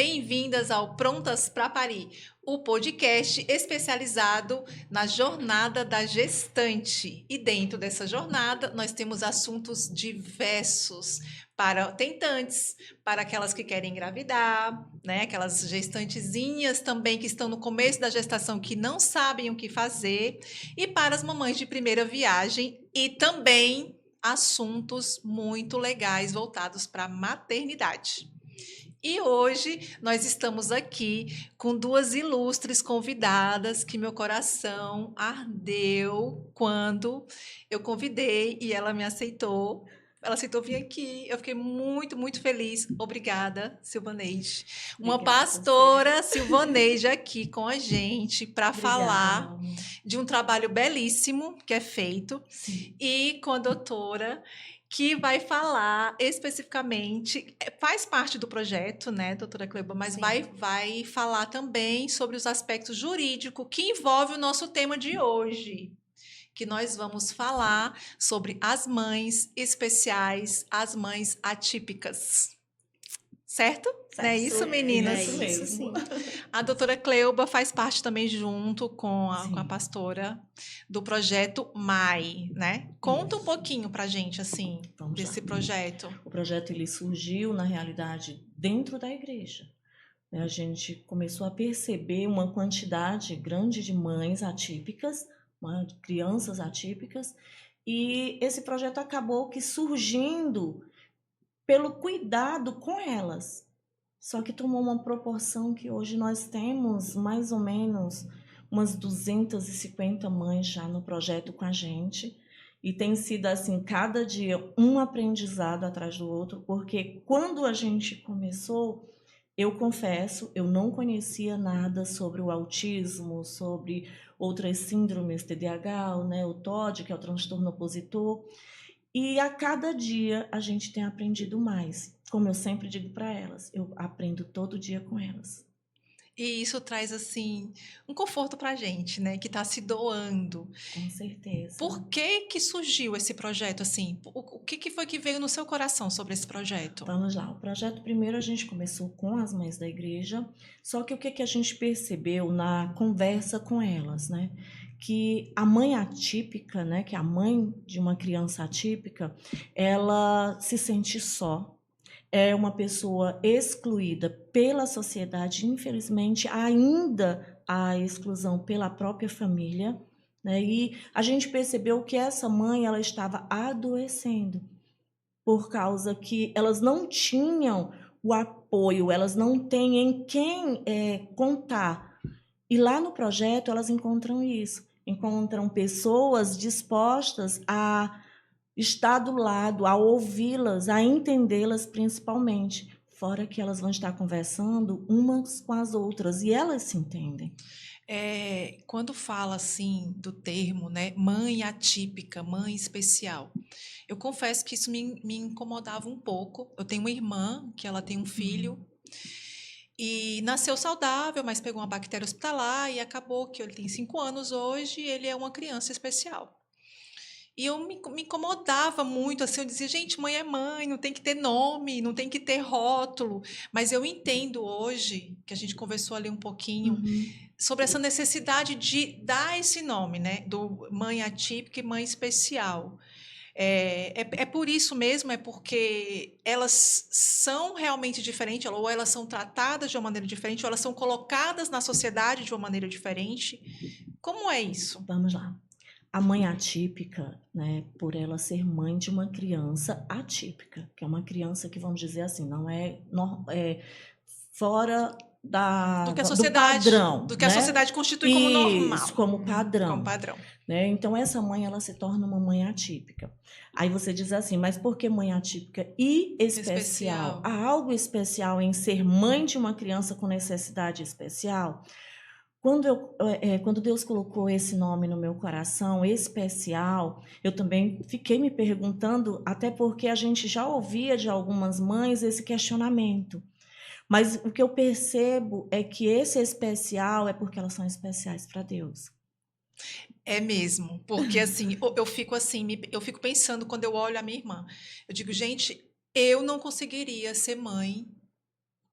bem-vindas ao Prontas para Parir, o podcast especializado na jornada da gestante. E dentro dessa jornada, nós temos assuntos diversos para tentantes, para aquelas que querem engravidar, né? Aquelas gestantezinhas também que estão no começo da gestação que não sabem o que fazer, e para as mamães de primeira viagem e também assuntos muito legais voltados para a maternidade. E hoje nós estamos aqui com duas ilustres convidadas que meu coração ardeu quando eu convidei e ela me aceitou. Ela aceitou vir aqui. Eu fiquei muito, muito feliz. Obrigada, Silvaneide. Uma Obrigada a pastora você. Silvaneide aqui com a gente para Obrigada, meu falar amor. de um trabalho belíssimo que é feito Sim. e com a doutora que vai falar especificamente, faz parte do projeto, né, doutora Cleuba, mas Sim. vai falar também sobre os aspectos jurídicos que envolve o nosso tema de hoje, que nós vamos falar sobre as mães especiais, as mães atípicas. Certo? Não é isso, meninas? É isso mesmo. Sim. A doutora Cleuba faz parte também junto com a Sim. pastora do projeto MAI, né? Conta um Isso. pouquinho pra gente, assim, Vamos desse lá. projeto. O projeto ele surgiu, na realidade, dentro da igreja. A gente começou a perceber uma quantidade grande de mães atípicas, crianças atípicas, e esse projeto acabou que surgindo pelo cuidado com elas. Só que tomou uma proporção que hoje nós temos mais ou menos umas 250 mães já no projeto com a gente. E tem sido assim, cada dia um aprendizado atrás do outro, porque quando a gente começou, eu confesso, eu não conhecia nada sobre o autismo, sobre outras síndromes TDAH, né, o TOD, que é o transtorno opositor. E a cada dia a gente tem aprendido mais. Como eu sempre digo para elas, eu aprendo todo dia com elas. E isso traz, assim, um conforto pra gente, né? Que tá se doando. Com certeza. Por que surgiu esse projeto, assim? O que foi que veio no seu coração sobre esse projeto? Vamos lá. O projeto, primeiro, a gente começou com as mães da igreja. Só que o que a gente percebeu na conversa com elas, né? Que a mãe atípica, né? Que a mãe de uma criança atípica, ela se sente só. É uma pessoa excluída pela sociedade, infelizmente, ainda há exclusão pela própria família, né? E a gente percebeu que essa mãe ela estava adoecendo por causa que elas não tinham o apoio, elas não têm em quem contar. E lá no projeto elas encontram isso, encontram pessoas dispostas a estar do lado, a ouvi-las, a entendê-las principalmente. Fora que elas vão estar conversando umas com as outras e elas se entendem. Quando fala, assim, do termo, né? Mãe atípica, mãe especial. Eu confesso que isso me incomodava um pouco. Eu tenho uma irmã, que ela tem um filho, e nasceu saudável, mas pegou uma bactéria hospitalar e acabou que ele tem 5 anos hoje e ele é uma criança especial. E eu me incomodava muito, assim, eu dizia, gente, mãe é mãe, não tem que ter nome, não tem que ter rótulo. Mas eu entendo hoje, que a gente conversou ali um pouquinho, sobre essa necessidade de dar esse nome, né? Do mãe atípica e mãe especial. É por isso mesmo, é porque elas são realmente diferentes, ou elas são tratadas de uma maneira diferente, ou elas são colocadas na sociedade de uma maneira diferente. Como é isso? Vamos lá. A mãe atípica, né, por ela ser mãe de uma criança atípica, que é uma criança que, vamos dizer assim, não é, fora Do que a do sociedade, padrão, do que a né? sociedade constitui como normal. Isso, como padrão. Como padrão. Né? Então, essa mãe, ela se torna uma mãe atípica. Aí você diz assim, mas por que mãe atípica e especial? Há algo especial em ser mãe de uma criança com necessidade especial? Quando Deus colocou esse nome no meu coração, especial, eu também fiquei me perguntando, até porque a gente já ouvia de algumas mães esse questionamento. Mas o que eu percebo é que esse especial é porque elas são especiais para Deus. É mesmo, porque assim, eu fico pensando quando eu olho a minha irmã. Eu digo, gente, eu não conseguiria ser mãe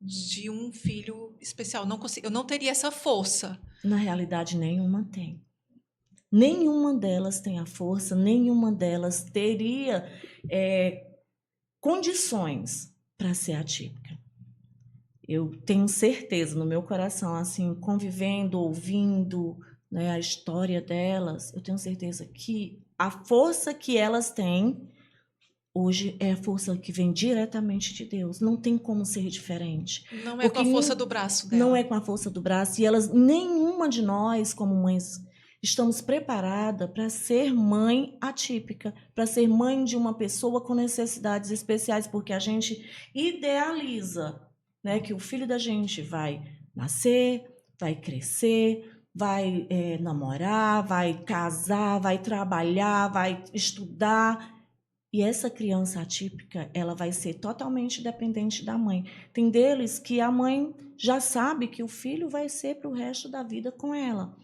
de um filho especial. Eu não teria essa força. Na realidade, nenhuma tem. Nenhuma delas tem a força, nenhuma delas teria condições para ser atípica. Eu tenho certeza no meu coração, assim, convivendo, ouvindo, né, a história delas, eu tenho certeza que a força que elas têm hoje é a força que vem diretamente de Deus. Não tem como ser diferente. Não é com a força do braço dela. Não é com a força do braço. E elas, nenhuma de nós, como mães, estamos preparadas para ser mãe atípica, para ser mãe de uma pessoa com necessidades especiais, porque a gente idealiza, né, que o filho da gente vai nascer, vai crescer, vai namorar, vai casar, vai trabalhar, vai estudar. E essa criança atípica, ela vai ser totalmente dependente da mãe. Tem deles que a mãe já sabe que o filho vai ser para o resto da vida com ela.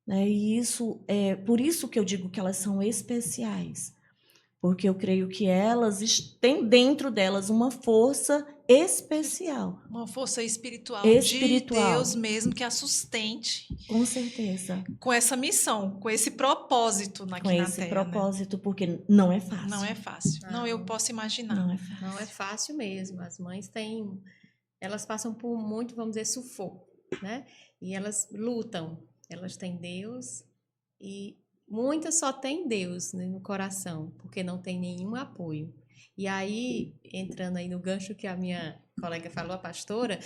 Né? E isso é por isso que eu digo que elas são especiais. Porque eu creio que elas têm dentro delas uma força especial. Uma força espiritual de Espiritual. Deus mesmo que a sustente. Com certeza. Com essa missão, com esse propósito aqui na Terra. Com esse propósito, né? Porque não é fácil. Não é fácil. Não, eu posso imaginar. Não é fácil. Não é fácil mesmo. As mães têm... Elas passam por muito, vamos dizer, sufoco, né? E elas lutam. Elas têm Deus e muitas só têm Deus, né, no coração, porque não tem nenhum apoio. E aí, entrando aí no gancho que a minha colega falou, a pastora,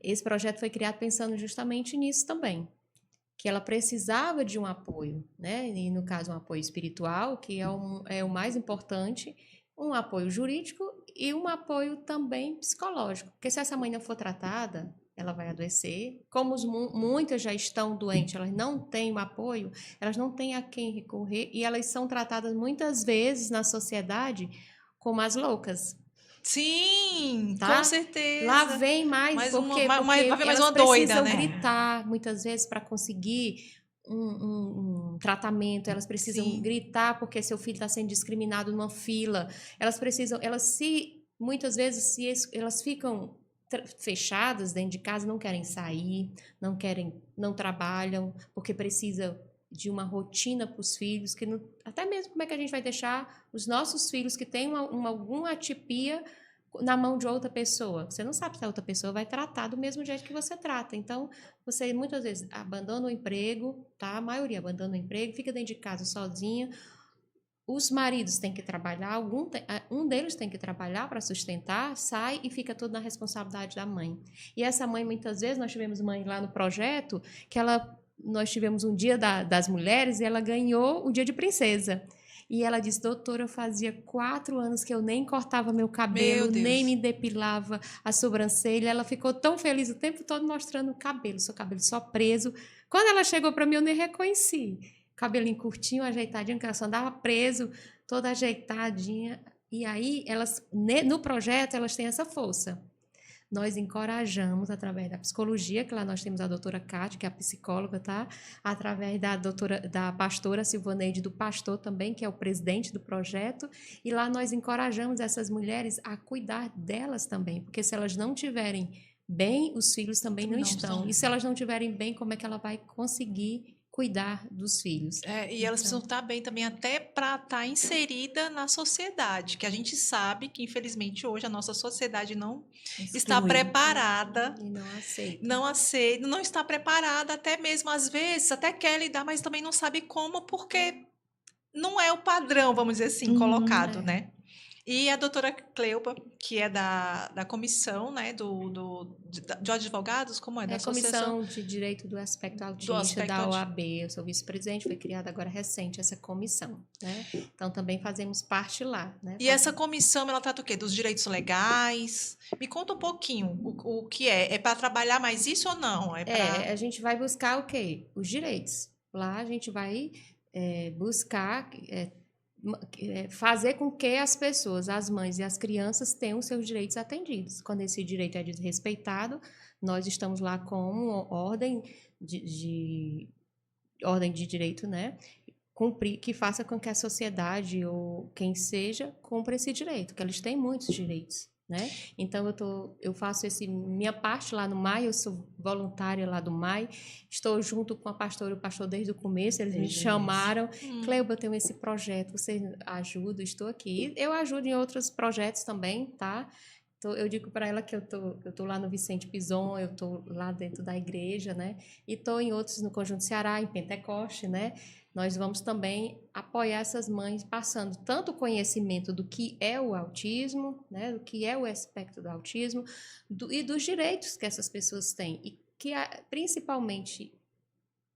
esse projeto foi criado pensando justamente nisso também, que ela precisava de um apoio, né? E no caso um apoio espiritual, que é o mais importante, um apoio jurídico e um apoio também psicológico, porque se essa mãe não for tratada, ela vai adoecer. Como muitas já estão doentes, elas não têm um apoio, elas não têm a quem recorrer e elas são tratadas muitas vezes na sociedade como as loucas. Sim, tá? Com certeza. Lá vem mais, porque mais elas uma doida, precisam né? gritar muitas vezes para conseguir um tratamento, elas precisam gritar porque seu filho está sendo discriminado numa fila, muitas vezes elas ficam fechadas dentro de casa, não querem sair, não trabalham, porque precisa de uma rotina para os filhos, até mesmo como é que a gente vai deixar os nossos filhos que têm alguma atipia na mão de outra pessoa. Você não sabe se a outra pessoa vai tratar do mesmo jeito que você trata. Então, você muitas vezes abandona o emprego, tá? A maioria abandona o emprego, fica dentro de casa sozinha. Os maridos têm que trabalhar, um deles tem que trabalhar para sustentar, sai e fica tudo na responsabilidade da mãe. E essa mãe, muitas vezes, nós tivemos mãe lá no projeto, nós tivemos um dia das mulheres e ela ganhou o dia de princesa. E ela disse, doutora, eu fazia 4 anos que eu nem cortava meu cabelo, nem me depilava a sobrancelha. Ela ficou tão feliz o tempo todo mostrando o cabelo, seu cabelo só preso. Quando ela chegou para mim, eu nem reconheci. Cabelinho curtinho, ajeitadinho, que ela só andava preso, toda ajeitadinha. E aí, no projeto, elas têm essa força. Nós encorajamos, através da psicologia, que lá nós temos a doutora Cátia, que é a psicóloga, tá? Através da pastora Silvaneide, do pastor também, que é o presidente do projeto, e lá nós encorajamos essas mulheres a cuidar delas também, porque se elas não tiverem bem, os filhos também não estão. E se elas não tiverem bem, como é que ela vai conseguir cuidar dos filhos? E elas precisam estar bem também até para estar inserida na sociedade, que a gente sabe que, infelizmente, hoje a nossa sociedade não está preparada. E não aceita. Não aceita, não está preparada, até mesmo, às vezes, até quer lidar, mas também não sabe como, porque não é o padrão, vamos dizer assim, colocado, né? E a doutora Cleupa, que é da comissão, né, de advogados, como é? Da Comissão de Direito do Aspecto Autista da OAB, eu sou vice-presidente, foi criada agora recente essa comissão, né? Então também fazemos parte lá, né? E essa comissão, ela trata o quê? Dos direitos legais? Me conta um pouquinho o que é. É para trabalhar mais isso ou não? A gente vai buscar o quê? Os direitos. Lá a gente vai buscar... fazer com que as pessoas, as mães e as crianças tenham seus direitos atendidos. Quando esse direito é desrespeitado, nós estamos lá com ordem ordem de direito, né? Cumprir, que faça com que a sociedade ou quem seja cumpra esse direito, que eles têm muitos direitos, né? Então, eu faço minha parte lá no MAI, eu sou voluntária lá do MAI, estou junto com a pastora e o pastor desde o começo, eles me chamaram, Cleuba, eu tenho esse projeto, você ajuda, estou aqui. Eu ajudo em outros projetos também, tá? Eu digo para ela que eu tô lá no Vicente Pison, eu tô lá dentro da igreja, né? E tô em outros no Conjunto Ceará, em Pentecoste, né? Nós vamos também apoiar essas mães passando tanto o conhecimento do que é o autismo, né? Do que é o espectro do autismo e dos direitos que essas pessoas têm e que principalmente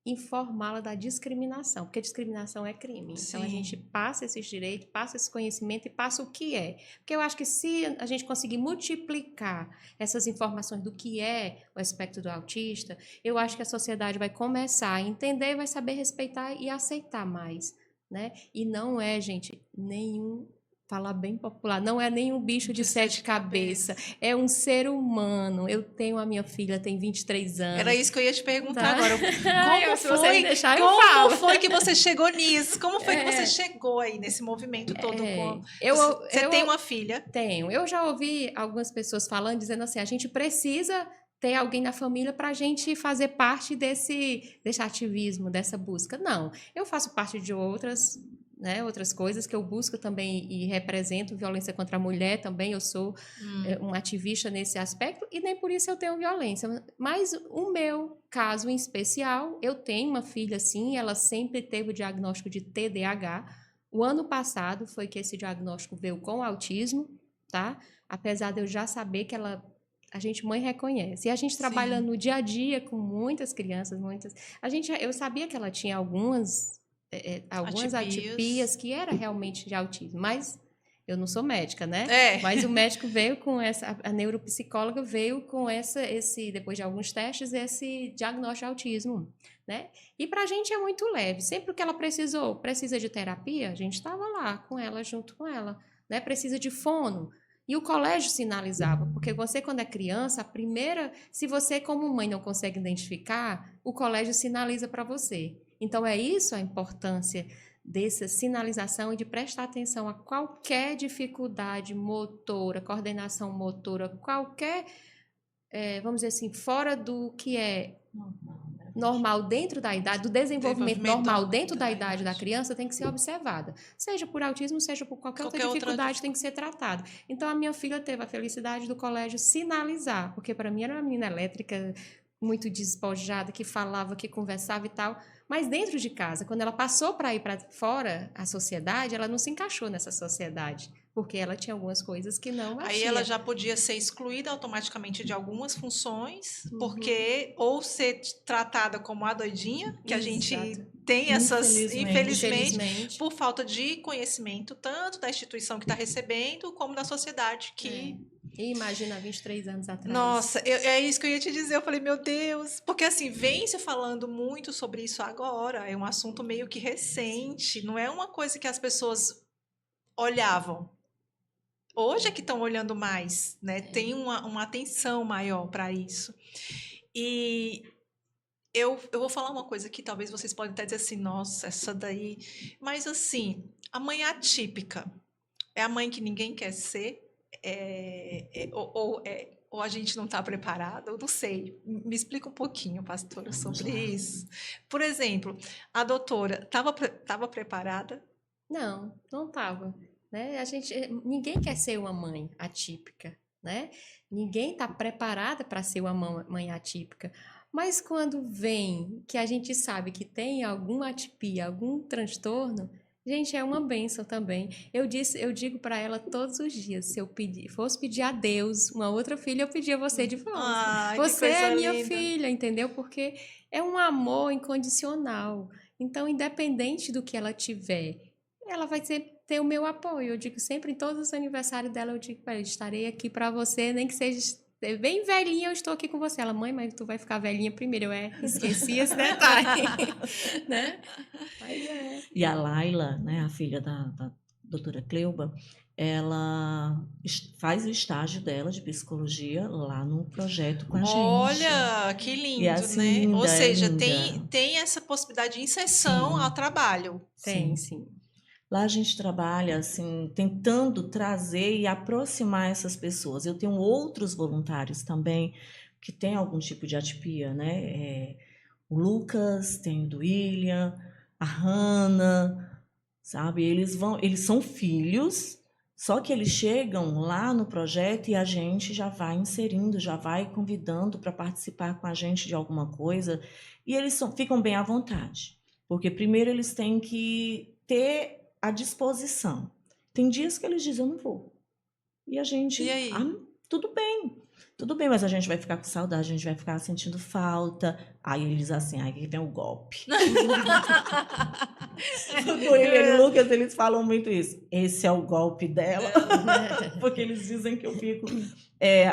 informá-la da discriminação, porque discriminação é crime. Então, a gente passa esses direitos, passa esse conhecimento e passa o que é. Porque eu acho que se a gente conseguir multiplicar essas informações do que é o espectro do autista, eu acho que a sociedade vai começar a entender, vai saber respeitar e aceitar mais, né? E não é, gente, falar bem popular, não é nenhum bicho de sete cabeças, é um ser humano. Eu tenho a minha filha, tem 23 anos. Era isso que eu ia te perguntar Tá. agora. Como foi que você chegou nisso? Como foi que você chegou aí nesse movimento todo? Você tem uma filha? Tenho. Eu já ouvi algumas pessoas falando, dizendo assim, a gente precisa ter alguém na família para a gente fazer parte desse ativismo, dessa busca. Não, eu faço parte de outras coisas que eu busco também e represento violência contra a mulher também, eu sou um ativista nesse aspecto e nem por isso eu tenho violência, mas o meu caso em especial, eu tenho uma filha sim, ela sempre teve o diagnóstico de TDAH, o ano passado foi que esse diagnóstico veio com autismo, tá? Apesar de eu já saber que a gente mãe reconhece. E a gente trabalha no dia a dia com muitas crianças, eu sabia que ela tinha algumas atipias que era realmente de autismo, mas eu não sou médica, né? Mas o médico veio com a neuropsicóloga veio com depois de alguns testes, esse diagnóstico de autismo, né? E pra gente é muito leve. Sempre que ela precisa de terapia, a gente estava lá com ela, junto com ela, né? Precisa de fono. E o colégio sinalizava, porque você, quando é criança, se você, como mãe, não consegue identificar, o colégio sinaliza para você. Então, é isso a importância dessa sinalização e de prestar atenção a qualquer dificuldade motora, coordenação motora, qualquer, vamos dizer assim, fora do que é normal dentro da idade, do desenvolvimento normal dentro da idade da criança, tem que ser observada. Seja por autismo, seja por qualquer outra dificuldade, tem que ser tratada. Então, a minha filha teve a felicidade do colégio sinalizar, porque para mim era uma menina elétrica, muito despojada, que falava, que conversava e tal, mas dentro de casa, quando ela passou para ir para fora, a sociedade, ela não se encaixou nessa sociedade, porque ela tinha algumas coisas que não batia. Aí ela já podia ser excluída automaticamente de algumas funções, porque ou ser tratada como a doidinha, que a gente tem essas, infelizmente, por falta de conhecimento, tanto da instituição que está recebendo, como da sociedade que... E imagina, 23 anos atrás. Nossa, é isso que eu ia te dizer. Eu falei, meu Deus. Porque, assim, vem se falando muito sobre isso agora. É um assunto meio que recente. Não é uma coisa que as pessoas olhavam. Hoje é que estão olhando mais, né? Tem uma atenção maior para isso. E eu vou falar uma coisa que talvez vocês podem até dizer assim, nossa, essa daí... Mas, assim, a mãe atípica é a mãe que ninguém quer ser? Ou a gente não está preparado, eu não sei. Me explica um pouquinho, pastora, sobre isso. Por exemplo, a doutora estava preparada? Não estava. Né? Ninguém quer ser uma mãe atípica, né? Ninguém está preparada para ser uma mãe atípica. Mas quando vem que a gente sabe que tem alguma atipia, algum transtorno, gente, é uma bênção também. Eu digo para ela todos os dias, se eu fosse pedir a Deus uma outra filha, eu pedia você de volta. Você é minha filha, entendeu? Porque é um amor incondicional. Então, independente do que ela tiver, ela vai ter o meu apoio. Eu digo sempre, em todos os aniversários dela, eu digo para ela, estarei aqui para você, nem que seja bem velhinha, eu estou aqui com você. Ela, mãe, mas tu vai ficar velhinha primeiro. Eu esqueci esse detalhe. Né? Mas E a Laila, né, a filha da doutora Cleuba, ela faz o estágio dela de psicologia lá no projeto com a gente. Olha, que lindo, assim, né? Linda, ou seja, linda. tem essa possibilidade de inserção ao trabalho. Tem. Lá a gente trabalha assim, tentando trazer e aproximar essas pessoas. Eu tenho outros voluntários também que têm algum tipo de atipia, né? O Lucas, tem o do William, a Hannah, sabe? Eles são filhos, só que eles chegam lá no projeto e a gente já vai inserindo, já vai convidando para participar com a gente de alguma coisa, e eles ficam bem à vontade, porque primeiro eles têm que ter a disposição. Tem dias que eles dizem, eu não vou. E a gente, E aí? tudo bem, mas a gente vai ficar com saudade, a gente vai ficar sentindo falta. Aí eles assim, aí vem o golpe. Com ele e o Lucas, eles falam muito isso. Esse é o golpe dela. Porque eles dizem que eu fico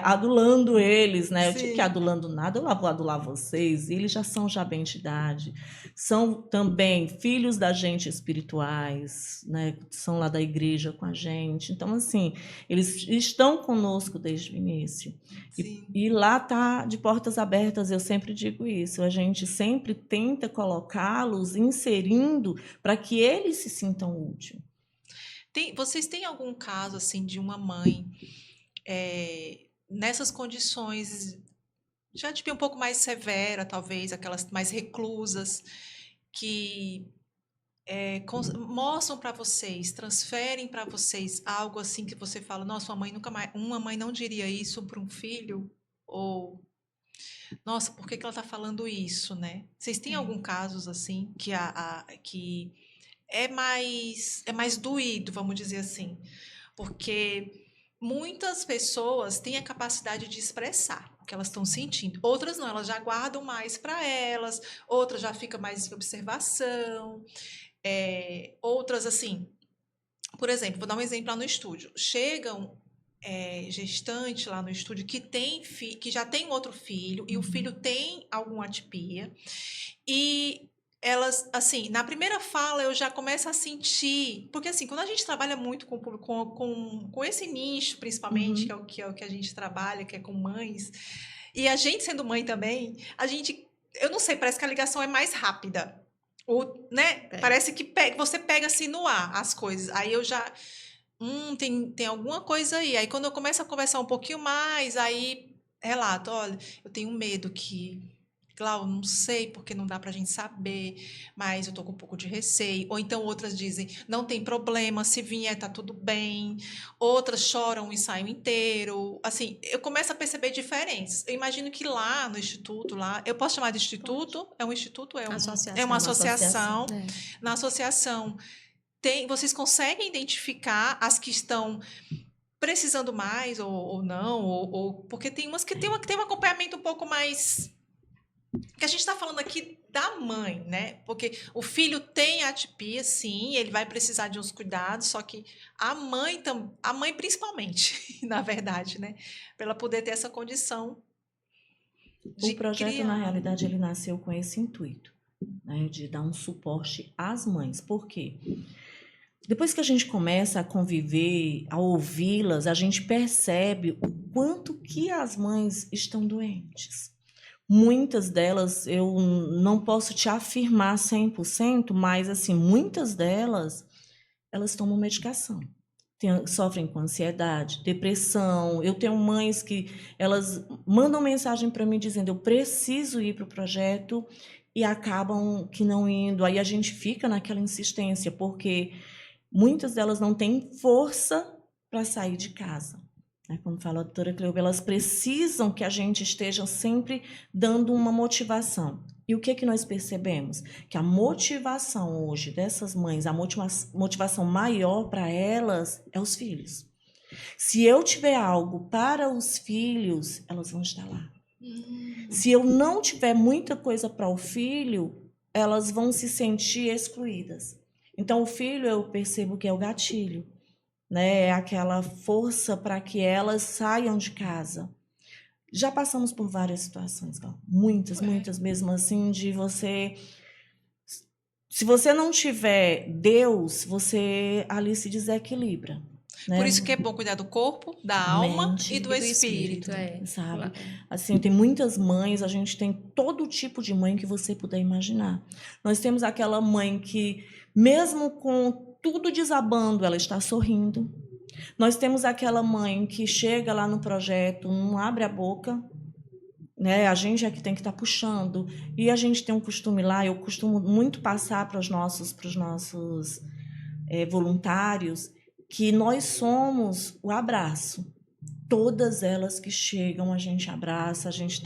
adulando eles, né? Eu digo que adulando nada, eu vou adular vocês. E eles já são bem de idade. São também filhos da gente espirituais, né? São lá da igreja com a gente. Então, assim, eles estão conosco desde o início. E lá tá de portas abertas, eu sempre digo isso. A gente sempre tenta colocá-los, inserindo, para que eles se sintam úteis. Vocês têm algum caso assim de uma mãe nessas condições já tipo um pouco mais severa, talvez aquelas mais reclusas que mostram para vocês, transferem para vocês algo assim que você fala, nossa, uma mãe não diria isso para um filho, ou nossa, por que ela está falando isso, né? Vocês têm algum casos assim que é mais doído, vamos dizer assim, porque muitas pessoas têm a capacidade de expressar o que elas estão sentindo. Outras não, elas já guardam mais para elas, outras já ficam mais em observação, outras assim. Por exemplo, vou dar um exemplo lá no estúdio. Chegam gestante lá no estúdio que já tem outro filho e o filho tem alguma atipia e elas, assim, na primeira fala eu já começo a sentir, porque assim, quando a gente trabalha muito com o público, com esse nicho, principalmente, que é o que a gente trabalha, que é com mães, e a gente sendo mãe também, eu não sei, parece que a ligação é mais rápida. Né? Parece que você pega assim no ar as coisas. Aí eu já. Tem alguma coisa aí. Aí quando eu começo a conversar um pouquinho mais, aí relato, olha, eu tenho medo que. Cláudio, não sei porque não dá pra gente saber, mas eu tô com um pouco de receio. Ou então outras dizem, não tem problema, se vier tá tudo bem. Outras choram o ensaio inteiro. Assim, eu começo a perceber diferenças. Eu imagino que lá no instituto, eu posso chamar de instituto? É um instituto? É uma associação. Na associação, vocês conseguem identificar as que estão precisando mais ou não? Porque tem umas que tem um acompanhamento um pouco mais... que a gente está falando aqui da mãe, né? Porque o filho tem atipia, sim, ele vai precisar de uns cuidados, só que a mãe principalmente, na verdade, né? Para ela poder ter essa condição de O projeto, criar. na realidade, ele nasceu com esse intuito, né? De dar um suporte às mães. Por quê? Depois que a gente começa a conviver, a ouvi-las, a gente percebe o quanto que as mães estão doentes. Muitas delas, eu não posso te afirmar 100%, mas assim, muitas delas, elas tomam medicação. Sofrem com ansiedade, depressão. Eu tenho mães que elas mandam mensagem para mim dizendo, eu preciso ir para o projeto, e acabam que não indo. Aí a gente fica naquela insistência, porque muitas delas não têm força para sair de casa. Como fala a doutora Cleuba, elas precisam que a gente esteja sempre dando uma motivação. E o que nós percebemos? Que a motivação hoje dessas mães, a motivação maior para elas é os filhos. Se eu tiver algo para os filhos, elas vão estar lá. Se eu não tiver muita coisa para o filho, elas vão se sentir excluídas. Então, o filho, eu percebo que é o gatilho. Né, é aquela força para que elas saiam de casa. Já passamos por várias situações, muitas mesmo assim, de você... Se você não tiver Deus, você ali se desequilibra. Né? Por isso que é bom cuidar do corpo, da alma e do espírito. Sabe? Assim, tem muitas mães, a gente tem todo tipo de mãe que você puder imaginar. Nós temos aquela mãe que, mesmo com tudo desabando, ela está sorrindo. Nós temos aquela mãe que chega lá no projeto, não abre a boca, né? A gente é que tem que estar puxando. E a gente tem um costume lá, eu costumo muito passar para os nossos voluntários, que nós somos o abraço. Todas elas que chegam, a gente abraça, a gente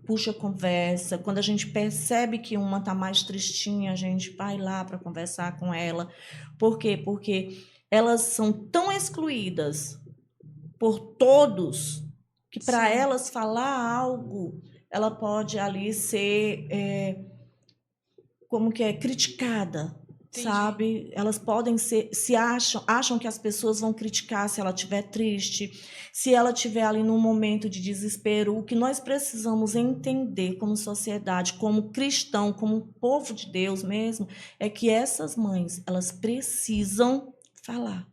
puxa conversa. Quando a gente percebe que uma está mais tristinha, a gente vai lá para conversar com ela. Por quê? Porque elas são tão excluídas por todos que para elas falar algo, ela pode ali ser, como que é, criticada. Entendi. Sabe? Elas podem ser, acham que as pessoas vão criticar se ela estiver triste, se ela estiver ali num momento de desespero. O que nós precisamos entender como sociedade, como cristão, como povo de Deus mesmo, é que essas mães, elas precisam falar.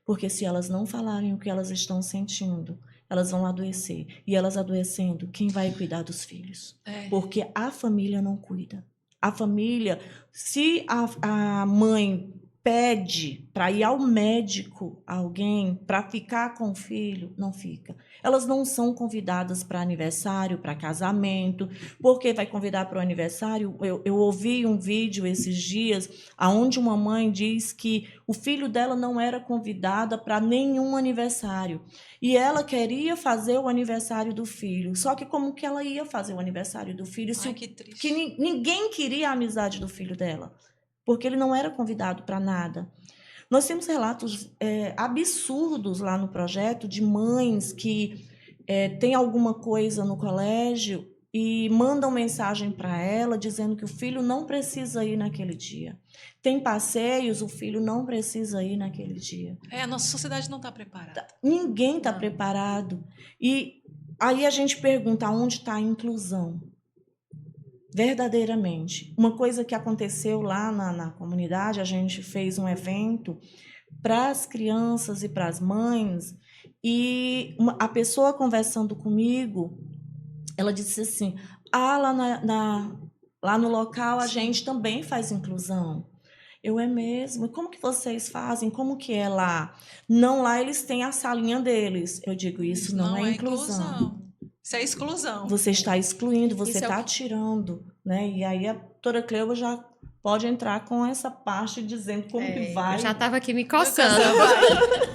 Porque se elas não falarem o que elas estão sentindo, elas vão adoecer. E elas adoecendo, quem vai cuidar dos filhos? Porque a família não cuida. A família, se a mãe pede para ir ao médico, alguém, para ficar com o filho, não fica. Elas não são convidadas para aniversário, para casamento. Por que vai convidar para o aniversário? Eu ouvi um vídeo esses dias onde uma mãe diz que o filho dela não era convidada para nenhum aniversário. E ela queria fazer o aniversário do filho. Só que como que ela ia fazer o aniversário do filho? Que ninguém queria a amizade do filho dela, porque ele não era convidado para nada. Nós temos relatos absurdos lá no projeto de mães que têm alguma coisa no colégio e mandam mensagem para ela dizendo que o filho não precisa ir naquele dia. Tem passeios, o filho não precisa ir naquele dia. A nossa sociedade não está preparada. Ninguém está preparado. E aí a gente pergunta, onde está a inclusão? Verdadeiramente. Uma coisa que aconteceu lá na comunidade, a gente fez um evento para as crianças e para as mães, e a pessoa conversando comigo, ela disse assim, lá no local a gente também faz inclusão. É mesmo? E como que vocês fazem? Como que é lá? Não, lá eles têm a salinha deles. Eu digo, isso não é inclusão. Isso é exclusão. Você está excluindo, você está tirando. Né? E aí a doutora Cleuva já pode entrar com essa parte dizendo como que vai. Eu já estava aqui me coçando.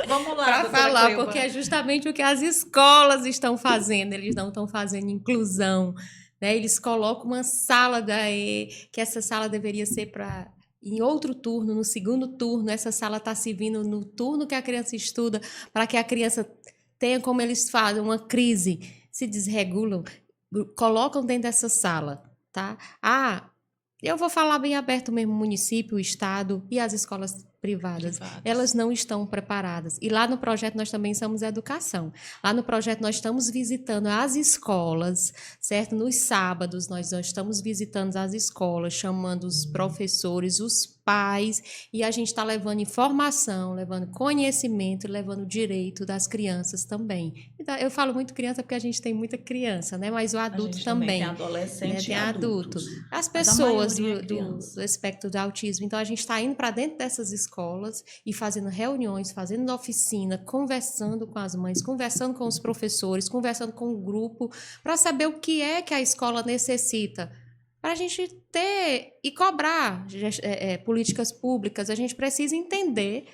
Vamos lá, para falar, Cleuva. Porque é justamente o que as escolas estão fazendo. Eles não estão fazendo inclusão. Né? Eles colocam uma sala que essa sala deveria ser para... Em outro turno, no segundo turno, essa sala está servindo no turno que a criança estuda, para que a criança tenha, como eles fazem, uma crise, se desregulam, colocam dentro dessa sala, tá? Eu vou falar bem aberto mesmo, o município, o estado e as escolas privadas, elas não estão preparadas. E lá no projeto nós também somos educação. Lá no projeto nós estamos visitando as escolas, certo? Nos sábados nós estamos visitando as escolas, chamando os professores, os pais, e a gente está levando informação, levando conhecimento, levando direito das crianças também. Então, eu falo muito criança porque a gente tem muita criança, né? Mas o adulto também. Tem adolescente, né? Tem adulto. As pessoas do espectro do autismo. Então, a gente está indo para dentro dessas escolas e fazendo reuniões, fazendo oficina, conversando com as mães, conversando com os professores, conversando com o grupo, para saber o que é que a escola necessita. Para a gente ter e cobrar políticas públicas, a gente precisa entender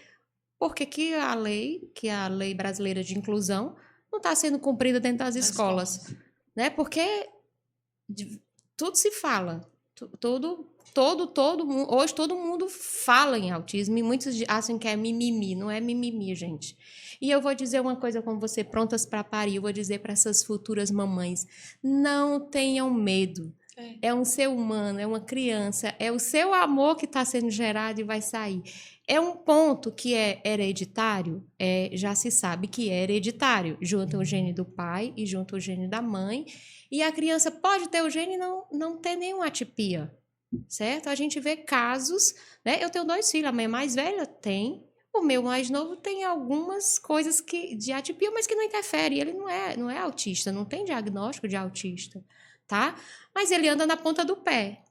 por que a lei brasileira de inclusão não está sendo cumprida dentro das escolas. Né? Porque tudo se fala, hoje todo mundo fala em autismo e muitos acham que é mimimi, não é mimimi, gente. E eu vou dizer uma coisa com você, prontas para parir, eu vou dizer para essas futuras mamães, não tenham medo. É um ser humano, é uma criança, é o seu amor que está sendo gerado e vai sair. É um ponto que é hereditário, já se sabe que é hereditário, junto o gene do pai e junto o gene da mãe, e a criança pode ter o gene e não ter nenhuma atipia, certo? A gente vê casos, né? Eu tenho 2 filhos, a minha mais velha tem, o meu mais novo tem algumas coisas de atipia, mas que não interfere, ele não é autista, não tem diagnóstico de autista. Tá? Mas ele anda na ponta do pé.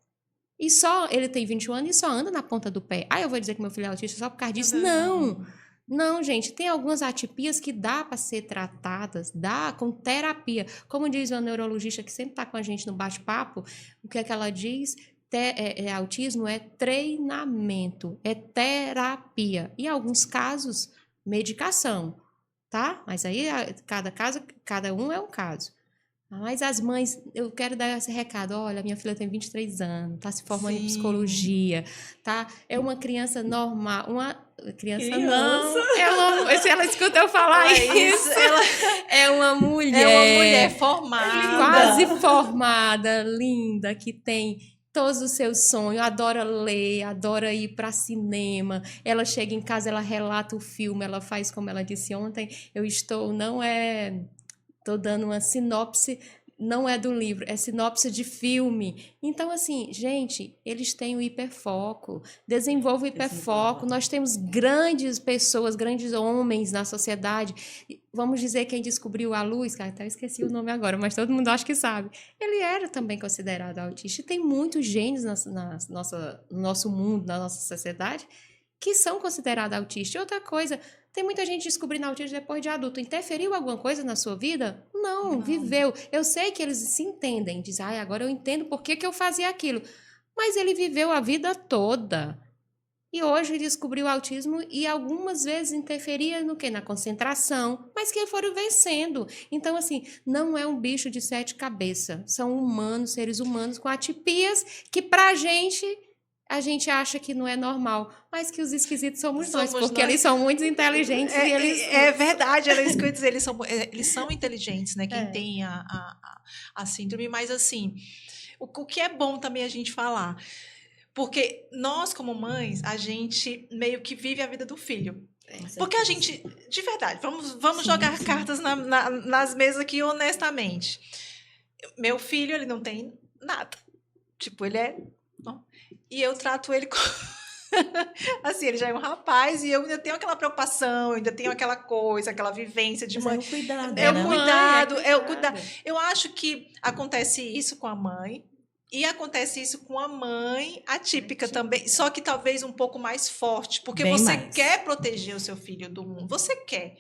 E só, ele tem 21 anos e só anda na ponta do pé. Eu vou dizer que meu filho é autista só por causa disso? Não. Não, gente, tem algumas atipias que dá para ser tratadas, dá com terapia. Como diz uma neurologista que sempre está com a gente no bate-papo, o que é que ela diz? Autismo é treinamento, é terapia. E em alguns casos, medicação, tá? Mas aí cada caso, cada um é um caso. Mas as mães, eu quero dar esse recado. Olha, minha filha tem 23 anos, está se formando em psicologia, tá? É uma criança normal, uma criança não. Se ela escuta eu falar isso, é uma mulher. É uma mulher formada. Quase formada, linda, que tem todos os seus sonhos, adora ler, adora ir para cinema. Ela chega em casa, ela relata o filme, ela faz como ela disse ontem, Estou dando uma sinopse, não é do livro, é sinopse de filme. Então, assim, gente, eles têm o hiperfoco, desenvolve o hiperfoco. Nós temos grandes pessoas, grandes homens na sociedade. Vamos dizer quem descobriu a luz, cara, até esqueci o nome agora, mas todo mundo acha que sabe. Ele era também considerado autista. E tem muitos gênios no nosso mundo, na nossa sociedade, que são considerados autistas. E outra coisa, tem muita gente descobrindo autismo depois de adulto. Interferiu alguma coisa na sua vida? Não, viveu. Eu sei que eles se entendem, dizem, agora eu entendo por que eu fazia aquilo. Mas ele viveu a vida toda. E hoje ele descobriu o autismo e algumas vezes interferia no quê? Na concentração, mas que foram vencendo. Então, assim, não é um bicho de 7 cabeças. São humanos, seres humanos com atipias que pra gente... A gente acha que não é normal, mas que os esquisitos somos nós, porque eles são muito inteligentes. É verdade, era isso que eu ia dizer, eles são inteligentes, né? Quem tem a síndrome, mas assim, o que é bom também a gente falar, porque nós, como mães, a gente meio que vive a vida do filho. Porque a gente, de verdade, vamos jogar cartas nas mesas aqui honestamente. Meu filho, ele não tem nada. Tipo, ele é... E eu trato ele como... assim, ele já é um rapaz e eu ainda tenho aquela preocupação, ainda tenho aquela coisa, aquela vivência de mãe. É o cuidado, é né? o cuidado, é o cuidado. Eu acho que acontece isso com a mãe e acontece isso com a mãe atípica também, só que talvez um pouco mais forte, porque Bem você mais. quer proteger o seu filho do mundo, você quer.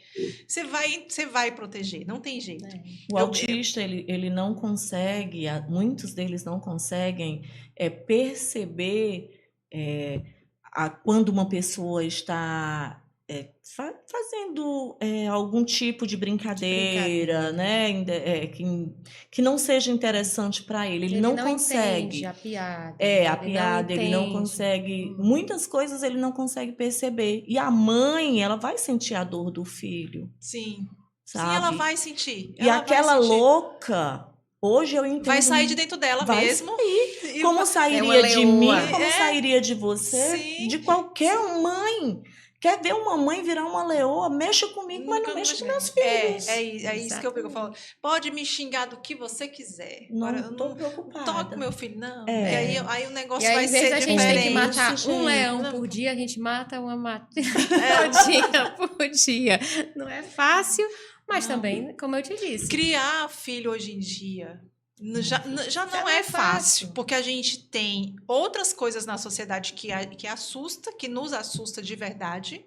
Você vai proteger, não tem jeito. O autista, ele não consegue, muitos deles não conseguem perceber quando uma pessoa está fazendo algum tipo de brincadeira, né? Que não seja interessante para ele. Ele não consegue. Entende a piada. A piada, ele não consegue. Muitas coisas ele não consegue perceber. E a mãe, ela vai sentir a dor do filho. Sim. Sabe? Sim, ela vai sentir. E aquela louca, hoje eu entendo. Vai sair de dentro dela mesmo. Sair. Como sairia de mim, como sairia de você, Sim. de qualquer mãe. Quer ver uma mãe virar uma leoa? Mexa comigo, mas não mexa com meus filhos. É isso que eu falo. Pode me xingar do que você quiser. Não estou preocupada. Toque meu filho, não. E aí o negócio vai ser diferente. Em vez da gente ter que matar um leão por dia, a gente mata uma matilha por dia. Não é fácil, mas também, como eu te disse. Criar filho hoje em dia... Já não é fácil, porque a gente tem outras coisas na sociedade que nos assusta de verdade.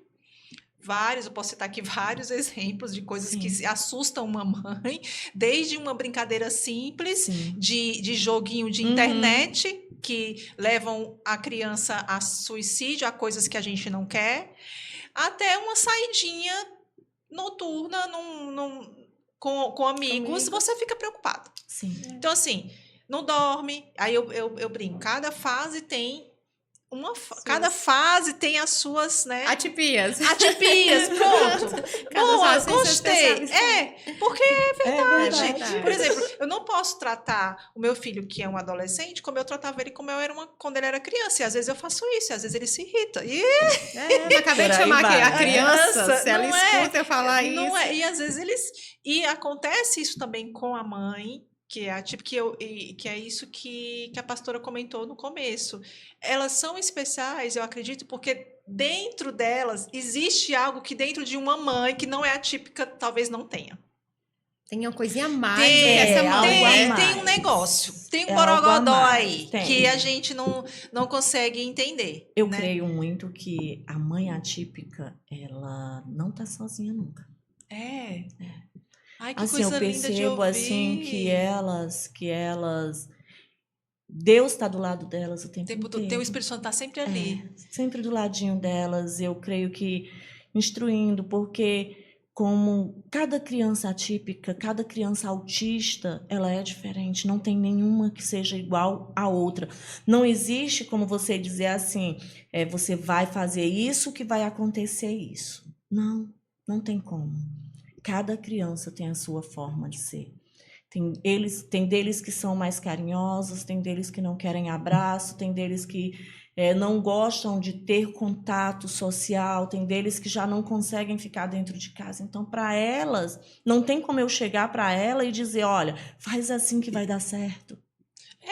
Eu posso citar aqui vários exemplos de coisas que assustam uma mãe, desde uma brincadeira simples de joguinho de internet, que levam a criança a suicídio, a coisas que a gente não quer, até uma saidinha noturna com amigos, você fica preocupado. Sim. Então, assim, não dorme. Aí eu brinco. Cada fase tem as suas, né? Atipias, pronto. Boa, gostei. Porque é verdade. Por exemplo, eu não posso tratar o meu filho, que é um adolescente, como eu tratava ele quando ele era criança. E às vezes eu faço isso, e às vezes ele se irrita. Eu acabei de chamar aqui a criança, se ela escuta eu falar isso. Não é. E às vezes E acontece isso também com a mãe, que é isso que a pastora comentou no começo. Elas são especiais, eu acredito, porque dentro delas existe algo que dentro de uma mãe que não é atípica talvez não tenha. Tem uma coisinha a mais do que Tem, essa mão, algo a né? mais. tem um negócio, tem um É algo a borogodó mais, aí, tem. que a gente não consegue entender. Eu né? creio muito que a mãe atípica, ela não tá sozinha nunca. É. Ai, que Assim, eu coisa linda de percebo ouvir. assim que elas Deus está do lado delas o tempo Teu inteiro. Espírito Santo tá sempre ali. Sempre do ladinho delas. Eu creio que instruindo, porque como cada criança atípica, cada criança autista, ela é diferente. Não tem nenhuma que seja igual à outra. Não existe como você dizer assim, você vai fazer isso que vai acontecer isso. Não, não tem como. Cada criança tem a sua forma de ser. Tem deles que são mais carinhosos, tem deles que não querem abraço, tem deles que não gostam de ter contato social, tem deles que já não conseguem ficar dentro de casa. Então, para elas, não tem como eu chegar para ela e dizer, olha, faz assim que vai dar certo.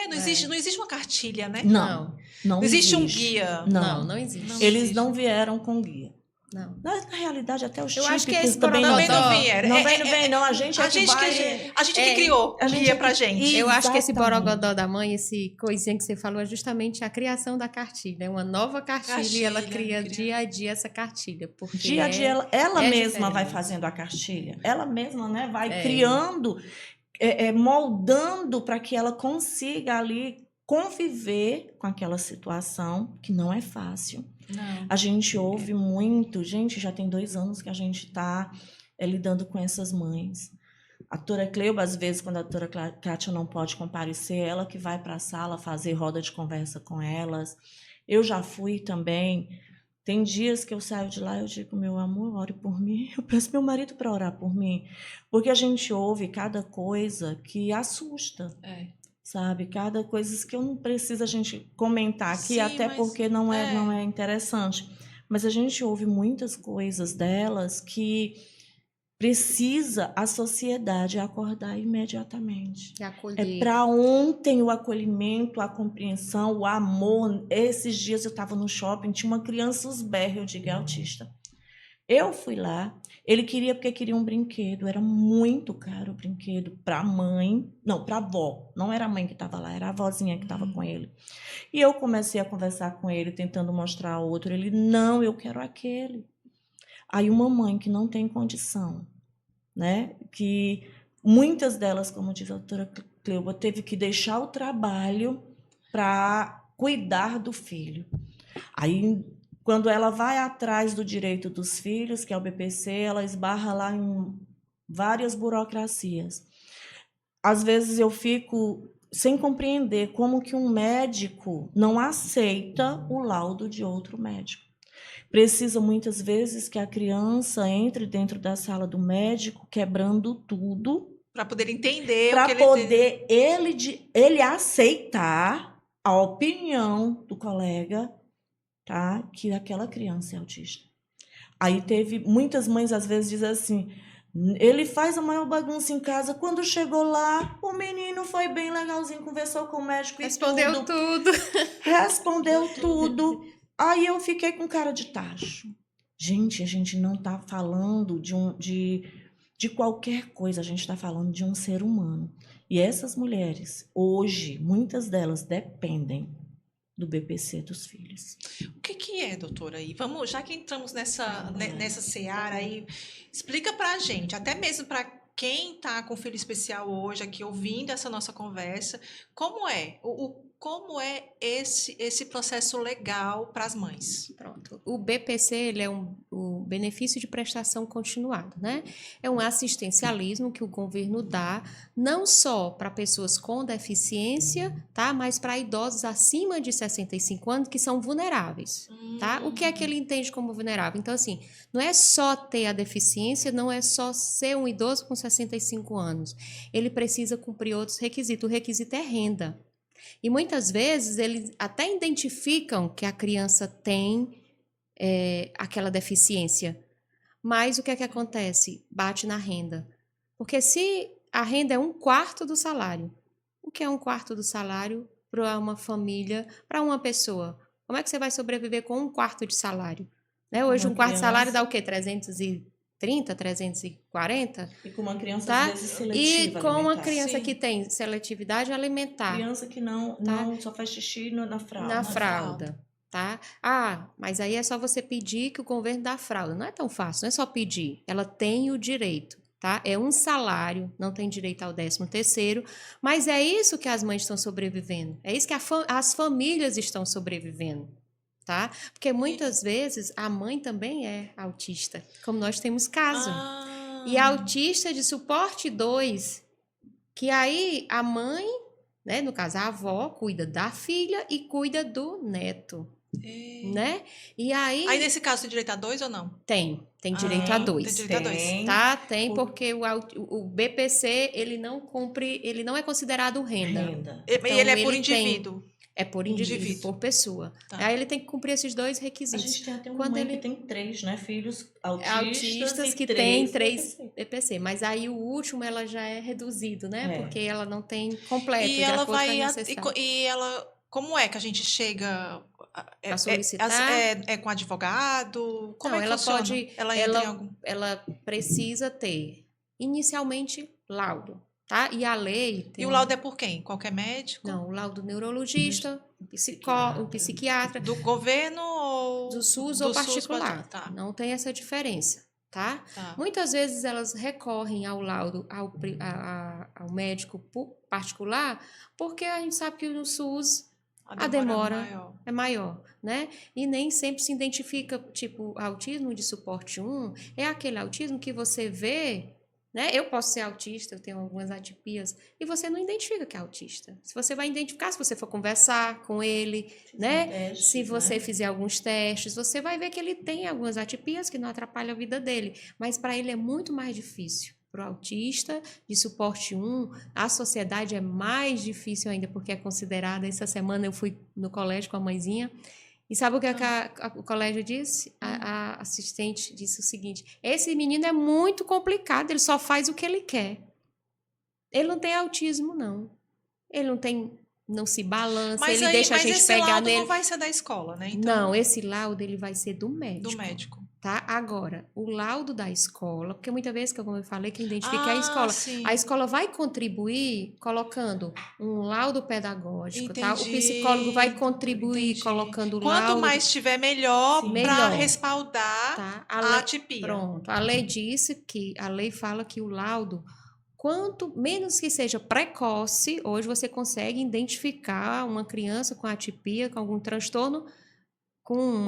Não existe uma cartilha, né? Não existe um existe. guia. Não existe. Eles existe. não vieram com guia. Não. Na realidade, até os Eu acho que típicos esse também Também borogodó- não vieram. Não vem, não. A gente é que vai... A gente que criou a gente guia é pra que- gente. Eu acho que esse Exatamente. borogodó da mãe, esse coisinha que você falou, é justamente a criação da cartilha. É uma nova cartilha e ela cria dia a dia essa cartilha. Porque Dia a dia, ela é mesma vai diferente. fazendo a cartilha. Ela mesma, né, vai É. criando, moldando para que ela consiga ali conviver com aquela situação que não é fácil. Não. A gente ouve muito, gente, já tem 2 anos que a gente está lidando com essas mães. A doutora Cleuba, às vezes, quando a doutora Kátia não pode comparecer, ela que vai para a sala fazer roda de conversa com elas. Eu já fui também. Tem dias que eu saio de lá e eu digo, meu amor, ore por mim. Eu peço meu marido para orar por mim. Porque a gente ouve cada coisa que assusta, sabe? Cada coisa que eu não preciso a gente comentar aqui, Sim, até mas porque não é interessante. Mas a gente ouve muitas coisas delas que precisa a sociedade acordar imediatamente. E É acolher. para ontem o acolhimento, a compreensão, o amor. Esses dias eu estava no shopping, tinha uma criança os berros, eu digo, é autista. Eu fui lá, ele queria porque queria um brinquedo, era muito caro o brinquedo para a mãe, não, para a avó, não era a mãe que estava lá, era a avózinha que estava com ele. E eu comecei a conversar com ele, tentando mostrar outro, ele, não, eu quero aquele. Aí uma mãe que não tem condição, né, que muitas delas, como diz a doutora Cleuba, teve que deixar o trabalho para cuidar do filho. Aí, quando ela vai atrás do direito dos filhos, que é o BPC, ela esbarra lá em várias burocracias. Às vezes eu fico sem compreender como que um médico não aceita o laudo de outro médico. Precisa muitas vezes que a criança entre dentro da sala do médico, quebrando tudo, Para poder entender o para que ele poder ele aceitar a opinião do colega, tá? Que aquela criança é autista. Aí teve muitas mães às vezes dizem assim, ele faz a maior bagunça em casa, quando chegou lá, o menino foi bem legalzinho, conversou com o médico Respondeu tudo. respondeu tudo. Aí eu fiquei com cara de tacho. Gente, a gente não está falando de qualquer coisa, a gente está falando de um ser humano. E essas mulheres, hoje, muitas delas dependem do BPC dos filhos. O que é, doutora, aí? Vamos, já que entramos nessa seara aí, explica pra gente, até mesmo para quem está com filho especial hoje aqui ouvindo essa nossa conversa, como é esse processo legal para as mães? Pronto. O BPC, ele é o benefício de prestação continuada, né? É um assistencialismo que o governo dá, não só para pessoas com deficiência, tá? Mas para idosos acima de 65 anos que são vulneráveis, tá? O que é que ele entende como vulnerável? Então, assim, não é só ter a deficiência, não é só ser um idoso com 65 anos. Ele precisa cumprir outros requisitos. O requisito é renda. E muitas vezes eles até identificam que a criança tem aquela deficiência. Mas o que é que acontece? Bate na renda. Porque se a renda é 1/4 do salário, o que é 1/4 do salário para uma família, para uma pessoa? Como é que você vai sobreviver com 1/4 de salário? Né? Hoje, Uma 1/4 de salário criança. dá o quê? 300 e 330, 340, E com uma criança, tá? às vezes, E seletiva com uma alimentar. criança Sim. que tem seletividade alimentar Criança que não, Tá. não só faz xixi na fralda. na na fralda, tá? Ah, mas aí é só você pedir que o governo dá a fralda. Não é tão fácil, não é só pedir. Ela tem o direito, tá? É um salário, não tem direito ao 13º, mas é isso que as mães estão sobrevivendo. É isso que as famílias estão sobrevivendo, tá? Porque muitas vezes a mãe também é autista, como nós temos caso. E autista de suporte 2, que aí a mãe, né, no caso a avó, cuida da filha e cuida do neto, né? E Aí, nesse caso, tem direito a 2 ou não? tem direito a Tem, 2. Tem direito a 2. Tem. Tá? Tem, Por- porque o BPC, ele não é considerado renda. Renda. E Então, ele é por ele tem- indivíduo. É por indivíduo, Indivíduo. por pessoa. Tá. Aí ele tem que cumprir esses 2 A requisitos. gente tem até uma Quando mãe ele- que tem 3, né? Filhos autistas, Autistas e que têm 3 BPC. BPC, mas aí o último ela já é reduzido, né? É. Porque ela não tem completo, E de ela acordo com a vai. necessidade. E ela. Como é que a gente chega. Pra solicitar? É com advogado? Como Não, é que ela funciona? pode. Ela entra em algum. Ela precisa ter, inicialmente, laudo, tá? E a lei. E o laudo é por quem? Qualquer médico? Não, o laudo neurologista, um psiquiatra, Do governo ou. do SUS do ou SUS particular. tá, Não tem essa diferença, tá? tá. Muitas vezes elas recorrem ao laudo ao médico particular, porque a gente sabe que no SUS a demora maior. é maior, né? E nem sempre se identifica, tipo, autismo de suporte 1 é aquele autismo que você vê, né? Eu posso ser autista, eu tenho algumas atipias, e você não identifica que é autista. Se você vai identificar, se você for conversar com ele, né? Testes, Se você né? fizer alguns testes, você vai ver que ele tem algumas atipias que não atrapalham a vida dele. Mas para ele é muito mais difícil. Para o autista de suporte 1, a sociedade é mais difícil ainda, porque é considerada. Essa semana eu fui no colégio com a mãezinha, e sabe o que, o colégio disse? A assistente disse o seguinte: esse menino é muito complicado, ele só faz o que ele quer. Ele não tem autismo, não. Ele não tem. Não se balança, ele deixa a gente esse pegar laudo nele. não vai ser da escola, né? Então, Não, esse laudo ele vai ser do médico. do médico. Tá? Agora, o laudo da escola, porque muitas vezes, como eu falei, que identifica a escola. Sim. A escola vai contribuir colocando um laudo pedagógico, tá? O Entendi, psicólogo vai contribuir entendi. colocando o Quanto laudo. mais tiver, melhor Sim. para Melhor. respaldar Tá? a atipia. Pronto. A lei disse que, a lei fala que o laudo, quanto menos que seja precoce, hoje você consegue identificar uma criança com atipia, com algum transtorno, com um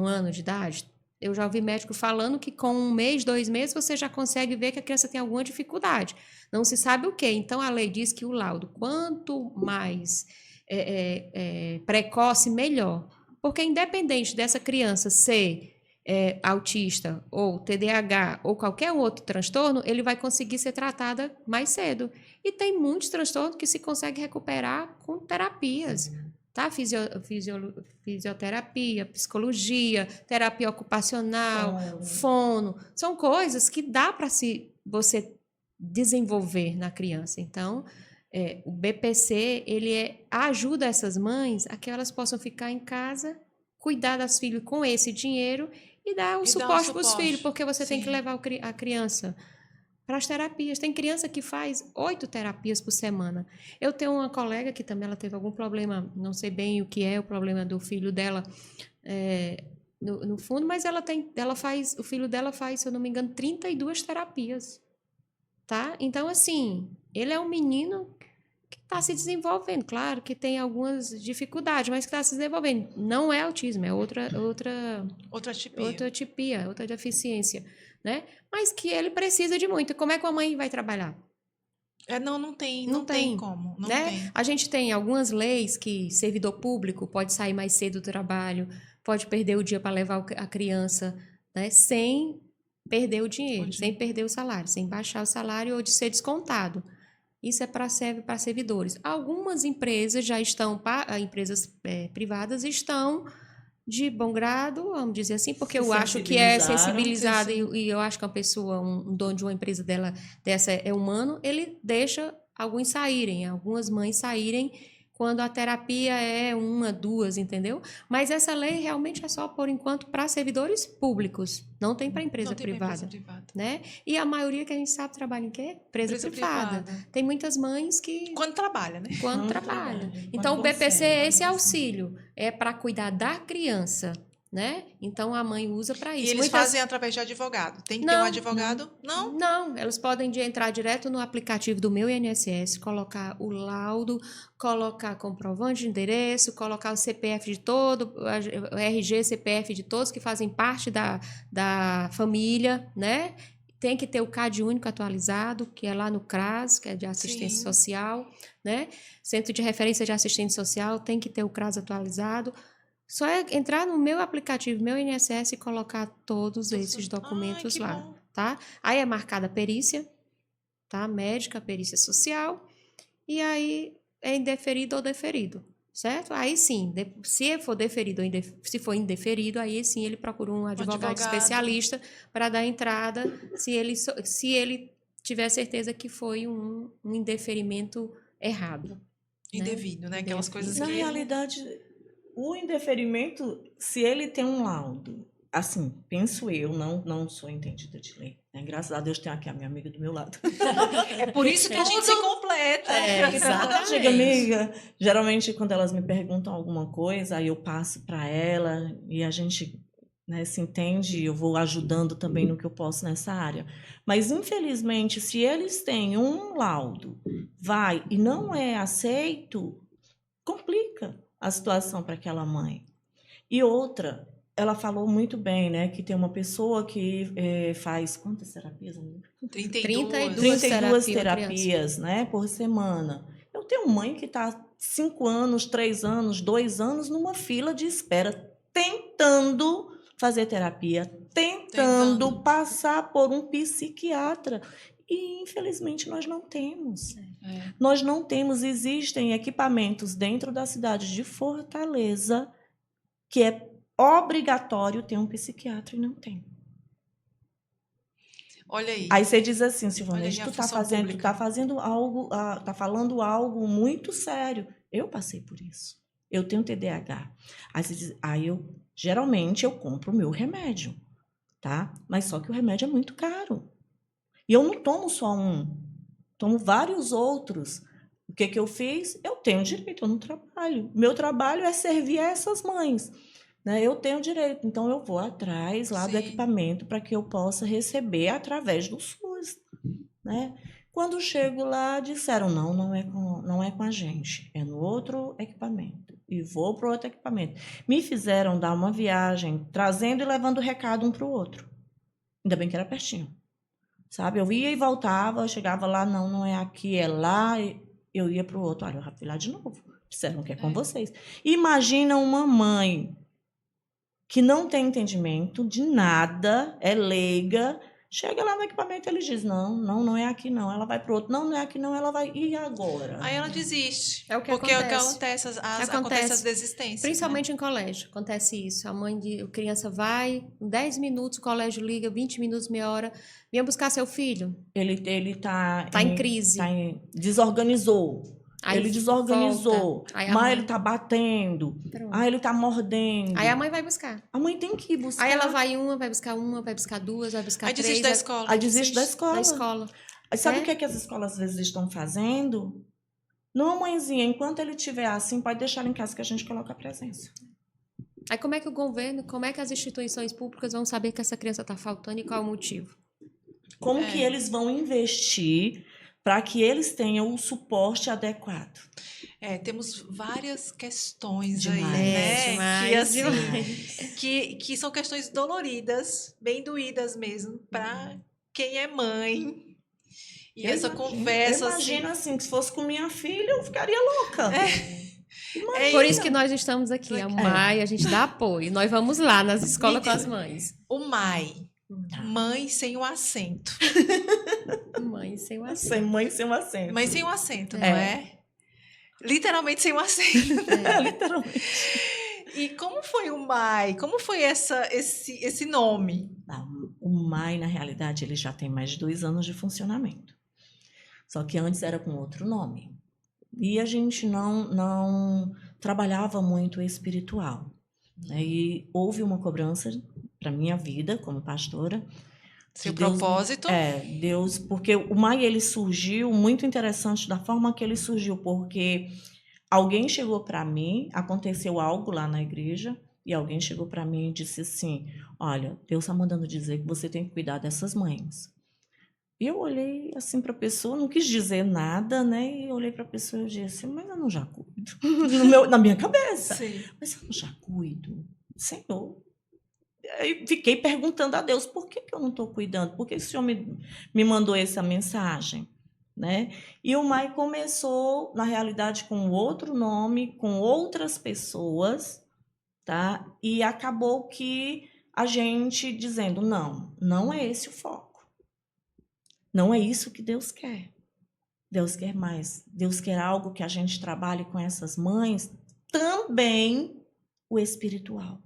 ano de idade. Eu já ouvi médico falando que com 1 mês, 2 meses, você já consegue ver que a criança tem alguma dificuldade. Não se sabe o quê. Então, a lei diz que o laudo, quanto mais precoce, melhor. Porque independente dessa criança ser autista ou TDAH ou qualquer outro transtorno, ele vai conseguir ser tratada mais cedo. E tem muitos transtornos que se consegue recuperar com terapias. Tá? Fisioterapia, psicologia, terapia ocupacional, fono. São coisas que dá para você desenvolver na criança. Então, o BPC, ele ajuda essas mães a que elas possam ficar em casa, cuidar das filhas com esse dinheiro e dar o suporte para os filhos, porque você tem que levar a criança para as terapias. Tem criança que faz 8 terapias por semana. Eu tenho uma colega que também ela teve algum problema, não sei bem o que é o problema do filho dela, no fundo, mas o filho dela faz, se eu não me engano, 32 terapias. Tá? Então, assim, ele é um menino que está se desenvolvendo. Claro que tem algumas dificuldades, mas que está se desenvolvendo. Não é autismo, é outra atipia, outra deficiência, né? Mas que ele precisa de muito. Como é que a mãe vai trabalhar? Não tem como. Não né? tem. A gente tem algumas leis que servidor público pode sair mais cedo do trabalho, pode perder o dia para levar a criança, né? Sem perder o dinheiro, sem perder o salário, sem baixar o salário ou de ser descontado. Isso serve para servidores. Algumas empresas já estão, empresas privadas estão de bom grado, vamos dizer assim, porque eu acho que é sensibilizado e eu acho que uma pessoa, um dono de uma empresa dessa é humano, ele deixa algumas mães saírem quando a terapia é 1, 2, entendeu? Mas essa lei realmente é só, por enquanto, para servidores públicos, não tem para empresa Não tem pra privada. empresa privada. Né? E a maioria que a gente sabe trabalha em quê? Empresa privada. Tem muitas mães que Quando trabalha, né? quando Quando trabalham. trabalha, Então, quando o BPC consegue, é esse quando auxílio, é para cuidar da criança, né? Então, a mãe usa para E isso. eles fazem através de advogado. Tem que ter um Não, advogado? Não. Não, elas podem entrar direto no aplicativo do Meu INSS, colocar o laudo, colocar comprovante de endereço, colocar o CPF de todo, o RG, CPF de todos que fazem parte da família, né? Tem que ter o CAD único atualizado, que é lá no CRAS, que é de assistência Sim. social, né? Centro de Referência de Assistência Social, tem que ter o CRAS atualizado. Só é entrar no meu aplicativo, meu INSS, e colocar todos esses documentos que lá, bom. tá? Aí é marcada a perícia, tá? Médica, perícia social, e aí é indeferido ou deferido, certo? Aí sim, se for deferido ou se for indeferido, aí sim ele procura um advogado especialista para dar entrada, se ele tiver certeza que foi um indeferimento errado. Indevido, né? Aquelas coisas Na que... realidade, o indeferimento, se ele tem um laudo, assim, penso eu, não sou entendida de lei, né? Graças a Deus tenho aqui a minha amiga do meu lado. É por isso que a gente se completa. Exatamente. Chega, amiga, geralmente quando elas me perguntam alguma coisa, aí eu passo para ela e a gente, né, se entende, eu vou ajudando também no que eu posso nessa área. Mas, infelizmente, se eles têm um laudo, vai e não é aceito, complica a situação para aquela mãe. E outra, ela falou muito bem, né, que tem uma pessoa que faz quantas terapias, amiga? 32. 32 terapia, terapias, né, por semana. Eu tenho mãe que está 5 anos, 3 anos, 2 anos numa fila de espera, tentando fazer terapia, tentando passar por um psiquiatra. E, infelizmente, nós não temos. É. Nós não temos, existem equipamentos dentro da cidade de Fortaleza que é obrigatório ter um psiquiatra e não tem. Olha aí. Aí você diz assim, Olha Silvanete, aí a tu tá função fazendo, tu pública. tá fazendo algo, tá falando algo muito sério. Eu passei por isso. Eu tenho TDAH. Aí, você diz, geralmente eu compro o meu remédio, tá? Mas só que o remédio é muito caro. E eu não tomo só um, tomo vários outros. O que eu fiz? Eu tenho direito, eu não trabalho. Meu trabalho é servir a essas mães. Né? Eu tenho direito, então eu vou atrás lá do equipamento para que eu possa receber através do SUS. Né? Quando chego lá, disseram, não é com a gente, é no outro equipamento. E vou para o outro equipamento. Me fizeram dar uma viagem, trazendo e levando recado um para o outro. Ainda bem que era pertinho. Sabe? Eu ia e voltava, chegava lá, não é aqui, é lá, eu ia para o outro. Olha, eu fui lá de novo. Disseram que é com vocês. Imagina uma mãe que não tem entendimento de nada, é leiga, chega lá no equipamento e ele diz, não é aqui não, ela vai para o outro, não é aqui não, ela vai, e agora? Aí ela desiste. É o que porque acontece. acontece as desistências. Principalmente em colégio, acontece isso. A criança vai, em 10 minutos, o colégio liga, 20 minutos, meia hora, venha buscar seu filho. Ele tá em crise. Desorganizou. Aí ele desorganizou, mas ele tá batendo, ele tá mordendo. Aí a mãe vai buscar. A mãe tem que ir buscar. Aí ela vai vai buscar duas, vai buscar três. Aí desiste da escola. Aí desiste da escola. Aí sabe o que as escolas às vezes estão fazendo? Não, mãezinha, enquanto ele estiver assim, pode deixar ele em casa que a gente coloca a presença. Aí como é que o governo, como é que as instituições públicas vão saber que essa criança está faltando e qual é o motivo? Como que eles vão investir para que eles tenham o suporte adequado? Temos várias questões demais, aí, né? Demais, que, assim, que são questões doloridas, bem doídas mesmo, para quem é mãe. E essa conversa. Eu imagino assim, que se fosse com minha filha, eu ficaria louca. Por isso que nós estamos aqui, a MAI, a gente dá apoio. Nós vamos lá nas escolas com as mães. O MAI. Mãe sem o acento. Mãe sem o acento. Mãe sem o acento. Mãe sem o acento, não é? Literalmente sem o acento. Literalmente. E como foi o MAI? Como foi esse nome? O MAI, na realidade, ele já tem mais de 2 anos de funcionamento. Só que antes era com outro nome. E a gente não trabalhava muito o espiritual, né? E houve uma cobrança para minha vida como pastora. Seu Deus, propósito. Deus, porque o MAI ele surgiu muito interessante da forma que ele surgiu, porque alguém chegou para mim, aconteceu algo lá na igreja, e alguém chegou para mim e disse assim: olha, Deus está mandando dizer que você tem que cuidar dessas mães. E eu olhei assim para a pessoa, não quis dizer nada, né? E eu olhei para a pessoa e disse: mas eu não já cuido. Na minha cabeça. Sim. Mas eu não já cuido. Senhor. Aí fiquei perguntando a Deus: por que eu não estou cuidando? Por que o Senhor me mandou essa mensagem? Né? E o MAI começou, na realidade, com outro nome, com outras pessoas, tá? E acabou que a gente dizendo: não é esse o foco. Não é isso que Deus quer. Deus quer mais. Deus quer algo que a gente trabalhe com essas mães, também o espiritual.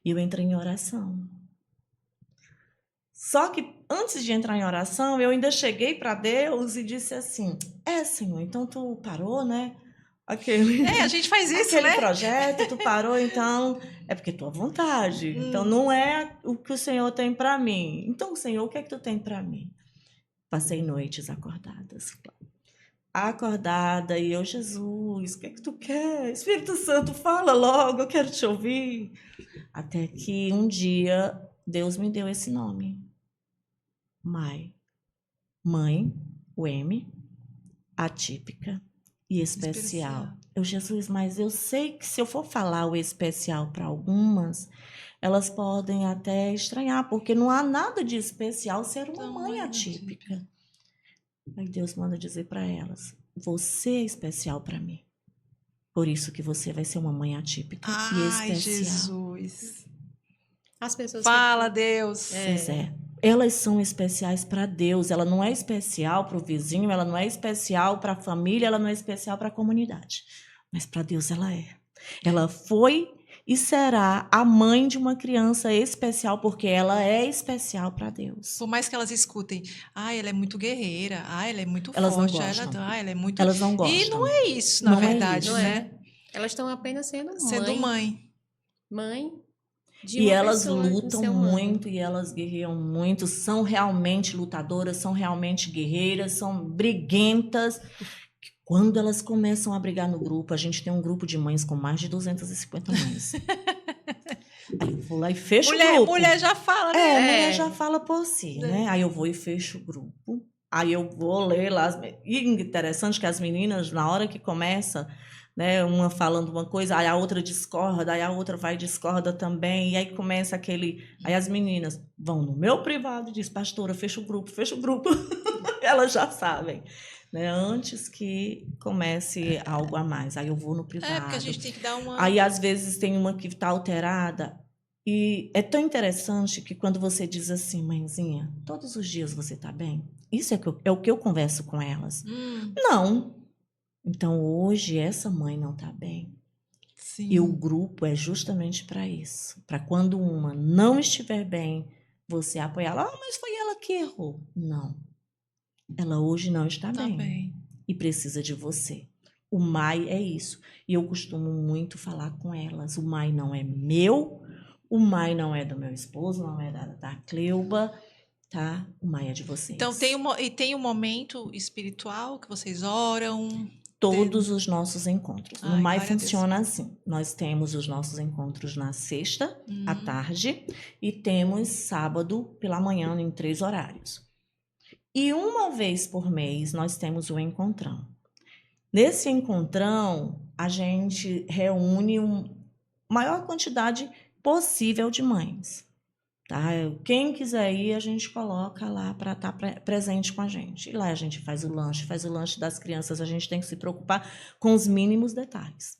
E eu entrei em oração. Só que antes de entrar em oração, eu ainda cheguei para Deus e disse assim: Senhor, então tu parou, né? A gente faz isso, aquele né? projeto, tu parou, então é porque tua vontade. Então não é o que o Senhor tem para mim. Então, Senhor, o que é que tu tem para mim? Passei noites acordada, e eu: Jesus, o que é que tu quer? Espírito Santo, fala logo, eu quero te ouvir. Até que um dia Deus me deu esse nome. MAI. Mãe, o M, atípica e especial. Jesus, mas eu sei que se eu for falar o especial para algumas, elas podem até estranhar, porque não há nada de especial ser uma mãe atípica. Aí Deus manda dizer para elas: você é especial para mim. Por isso que você vai ser uma mãe atípica e especial. Jesus. As pessoas Fala, Deus. Pois é. Elas são especiais para Deus. Ela não é especial para o vizinho, ela não é especial para a família, ela não é especial para a comunidade. Mas para Deus ela é. Ela foi e será a mãe de uma criança especial, porque ela é especial para Deus. Por mais que elas escutem: ela é muito guerreira, ela é muito elas forte, não gostam. Ela é muito... Elas não gostam. E não é isso, na verdade, isso. né? Elas estão apenas sendo mãe. Mãe de e uma elas pessoa, lutam muito, e elas guerreiam muito, são realmente lutadoras, são realmente guerreiras, são briguentas. Quando elas começam a brigar no grupo, a gente tem um grupo de mães com mais de 250 mães. Aí eu vou lá e fecho o grupo. Mulher já fala, né? Mulher já fala por si, né? Aí eu vou e fecho o grupo. Aí eu vou ler lá. E interessante que as meninas, na hora que começa, né, uma falando uma coisa, aí a outra discorda, aí a outra vai e discorda também, e aí começa aquele... Aí as meninas vão no meu privado e dizem: pastora, fecha o grupo. Elas já sabem, né, antes que comece algo a mais. Aí eu vou no privado. Porque a gente tem que dar uma... Aí às vezes tem uma que está alterada, e é tão interessante que quando você diz assim: mãezinha, todos os dias você está bem? Isso é o que eu converso com elas. Não. Então, hoje, essa mãe não está bem. Sim. E o grupo é justamente para isso. Para quando uma não estiver bem, você apoiá-la. Mas foi ela que errou. Não. Ela hoje não está bem. E precisa de você. O MAI é isso. E eu costumo muito falar com elas: o MAI não é meu, o MAI não é do meu esposo, não é da Cleuba, tá? O MAI é de vocês. Então, tem um momento espiritual que vocês oram... Todos os nossos encontros. No MAI funciona assim: nós temos os nossos encontros na sexta, à tarde, e temos sábado pela manhã, em 3 horários. E uma vez por mês nós temos o encontrão. Nesse encontrão, a gente reúne maior quantidade possível de mães. Tá? Quem quiser ir, a gente coloca lá para estar presente com a gente. E lá a gente faz o lanche das crianças. A gente tem que se preocupar com os mínimos detalhes.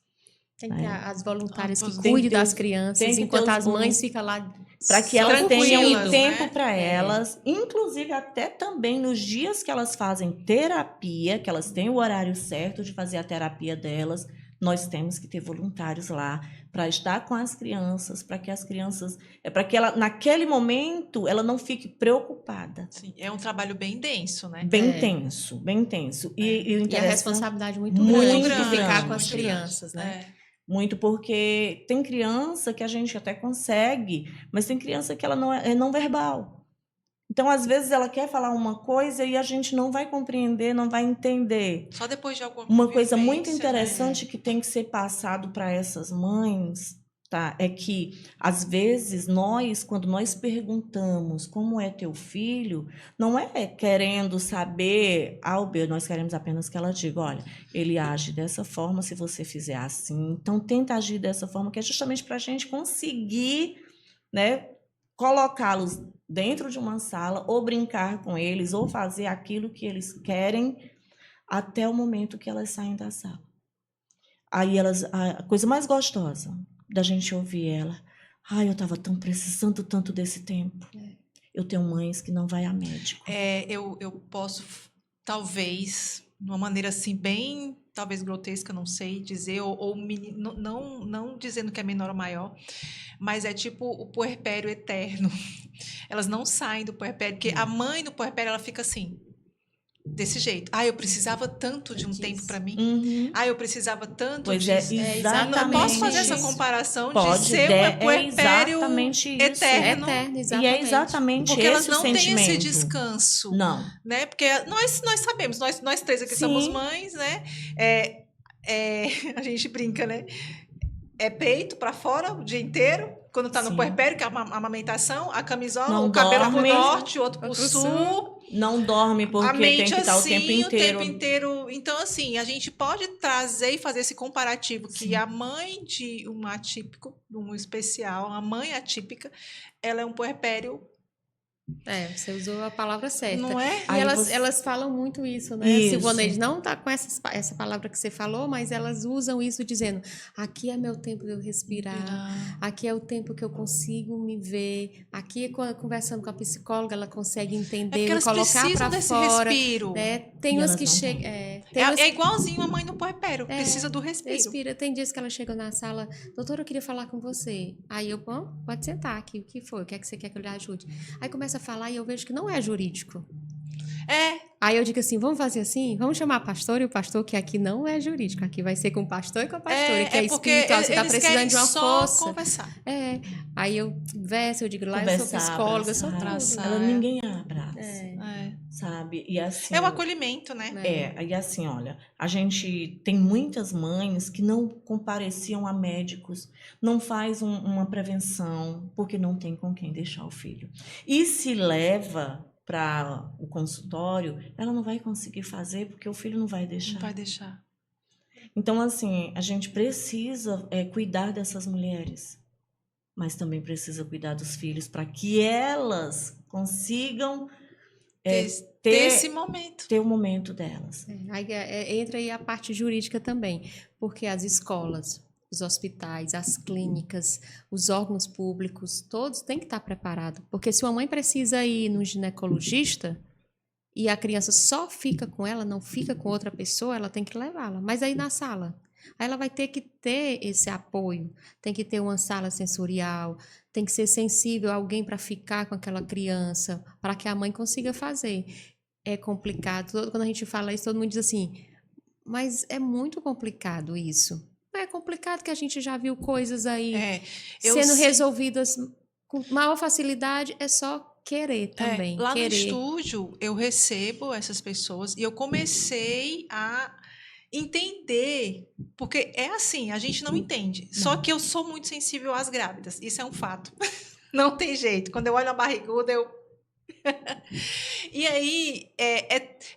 Tem que ter as voluntárias que Tem cuidem das crianças, enquanto as mães ficam lá para que elas tenham um tempo, né, para elas, inclusive até também nos dias que elas fazem terapia, que elas têm o horário certo de fazer a terapia delas, Nós temos que ter voluntários lá para estar com as crianças, para que as crianças, para que ela, naquele momento, ela não fique preocupada. Sim, é um trabalho bem denso, né? Bem É. tenso, bem tenso. E o E a interessante, responsabilidade muito Muito grande de ficar grande, com as muito crianças, grande. né? muito porque tem criança que a gente até consegue, mas tem criança que ela não é não verbal. Então, às vezes, ela quer falar uma coisa e a gente não vai compreender, não vai entender. Só depois de alguma Uma coisa muito convivência, interessante né? que tem que ser passado para essas mães, tá? É que, às vezes, quando nós perguntamos como é teu filho, não é querendo saber, nós queremos apenas que ela diga, olha, ele age dessa forma, se você fizer assim, então tenta agir dessa forma, que é justamente para a gente conseguir, né, colocá-los dentro de uma sala, ou brincar com eles, ou fazer aquilo que eles querem, até o momento que elas saem da sala. Aí a coisa mais gostosa da gente ouvir ela, eu estava tão precisando tanto desse tempo. Eu tenho mães que não vai a médico. Eu posso, talvez, de uma maneira assim, bem, talvez grotesca, não sei dizer, ou não dizendo que é menor ou maior, mas é tipo o puerpério eterno. Elas não saem do puerpério, porque a mãe no puerpério, ela fica assim, desse jeito. Eu precisava tanto de um tempo para mim. Uhum. Eu precisava tanto Pois disso. exatamente. Não posso fazer essa isso. comparação Pode, de ser um puerpério exatamente isso. eterno. Eterno, E exatamente. é exatamente Porque esse elas não o têm sentimento. esse descanso, Não. né? Porque nós sabemos, nós três aqui Sim. somos mães, né? A gente brinca, né? É peito para fora o dia inteiro, quando tá no Sim. puerpério, que é a amamentação, a camisola, Não o cabelo é pro dorme. norte, o outro pro Outro sul. Não dorme A porque mente tem que estar assim, o tempo inteiro. Então, assim, a gente pode trazer e fazer esse comparativo que Sim. a mãe de um atípico, um especial, a mãe atípica, ela é um puerpério, Você usou a palavra certa. não é? E Aí elas falam muito isso, né? Isso. Silvoneide não tá com essa palavra que você falou, mas elas usam isso dizendo: aqui é meu tempo de eu respirar, aqui é o tempo que eu consigo me ver, aqui conversando com a psicóloga, ela consegue É entender porque e elas colocar precisam para desse fora. respiro. Né? Tem E umas elas que não chegam. É igualzinho a mãe no puerpério, precisa do respiro. Respira. Tem dias que ela chega na sala, doutora, eu queria falar com você. Aí eu, bom, pode sentar aqui, o que foi? O que é que você quer que eu lhe ajude? Aí começa a falar e eu vejo que não é jurídico. Aí eu digo assim, vamos fazer assim? Vamos chamar a pastora e o pastor, que aqui não é jurídico. Aqui vai ser com o pastor e com a pastora, que é porque espiritual, você está eles precisando querem de uma só força. conversar. Aí eu converso, eu digo lá, eu sou Conversar, psicóloga, eu sou tudo. abraçar. Ninguém abraça. É. Sabe? E assim. É o acolhimento, né? E assim, olha, a gente tem muitas mães que não compareciam a médicos, não faz uma prevenção, porque não tem com quem deixar o filho. E se leva para o consultório, ela não vai conseguir fazer, porque o filho não vai deixar. Não vai deixar. Então, assim, a gente precisa cuidar dessas mulheres, mas também precisa cuidar dos filhos para que elas consigam Ter esse momento. ter o momento delas. Aí entra aí a parte jurídica também, porque as escolas, os hospitais, as clínicas, os órgãos públicos, todos têm que estar preparados. Porque se uma mãe precisa ir no ginecologista e a criança só fica com ela, não fica com outra pessoa, ela tem que levá-la. Mas aí na sala, aí ela vai ter que ter esse apoio, tem que ter uma sala sensorial, tem que ser sensível a alguém para ficar com aquela criança, para que a mãe consiga fazer. É complicado. Quando a gente fala isso, todo mundo diz assim, mas é muito complicado isso. É complicado que a gente já viu coisas aí sendo resolvidas com maior facilidade, é só querer também. Lá querer. no estúdio, eu recebo essas pessoas e eu comecei a entender, porque é assim, a gente não entende. Só que eu sou muito sensível às grávidas, isso é um fato. Não tem jeito. Quando eu olho a barriguda, eu... E aí,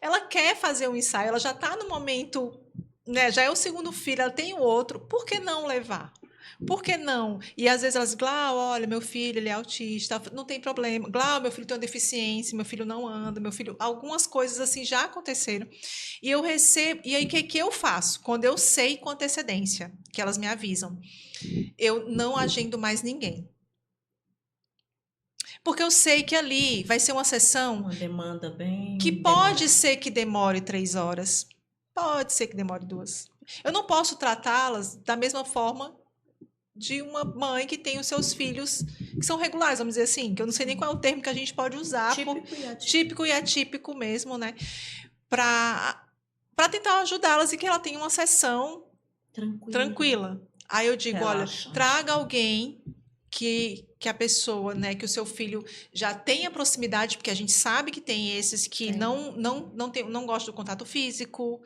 ela quer fazer um ensaio, ela já está no momento, né, já é o segundo filho, ela tem o outro, por que não levar? Por que não? E às vezes elas, Glau, olha, meu filho, ele é autista, não tem problema. Glau, meu filho tem uma deficiência, meu filho não anda, meu filho... Algumas coisas assim já aconteceram. E eu recebo... E aí, o que eu faço? Quando eu sei com antecedência, que elas me avisam, eu não agendo mais ninguém. Porque eu sei que ali vai ser uma sessão... Uma demanda bem... Que pode ser que demore 3 horas. Pode ser que demore 2. Eu não posso tratá-las da mesma forma de uma mãe que tem os seus filhos que são regulares, vamos dizer assim, que eu não sei nem qual é o termo que a gente pode usar, típico e atípico mesmo, né? Para tentar ajudá-las e que ela tenha uma sessão tranquila. Aí eu digo, Relaxa. olha, traga alguém que a pessoa, né, que o seu filho já tenha proximidade, porque a gente sabe que tem esses que não gostam do contato físico,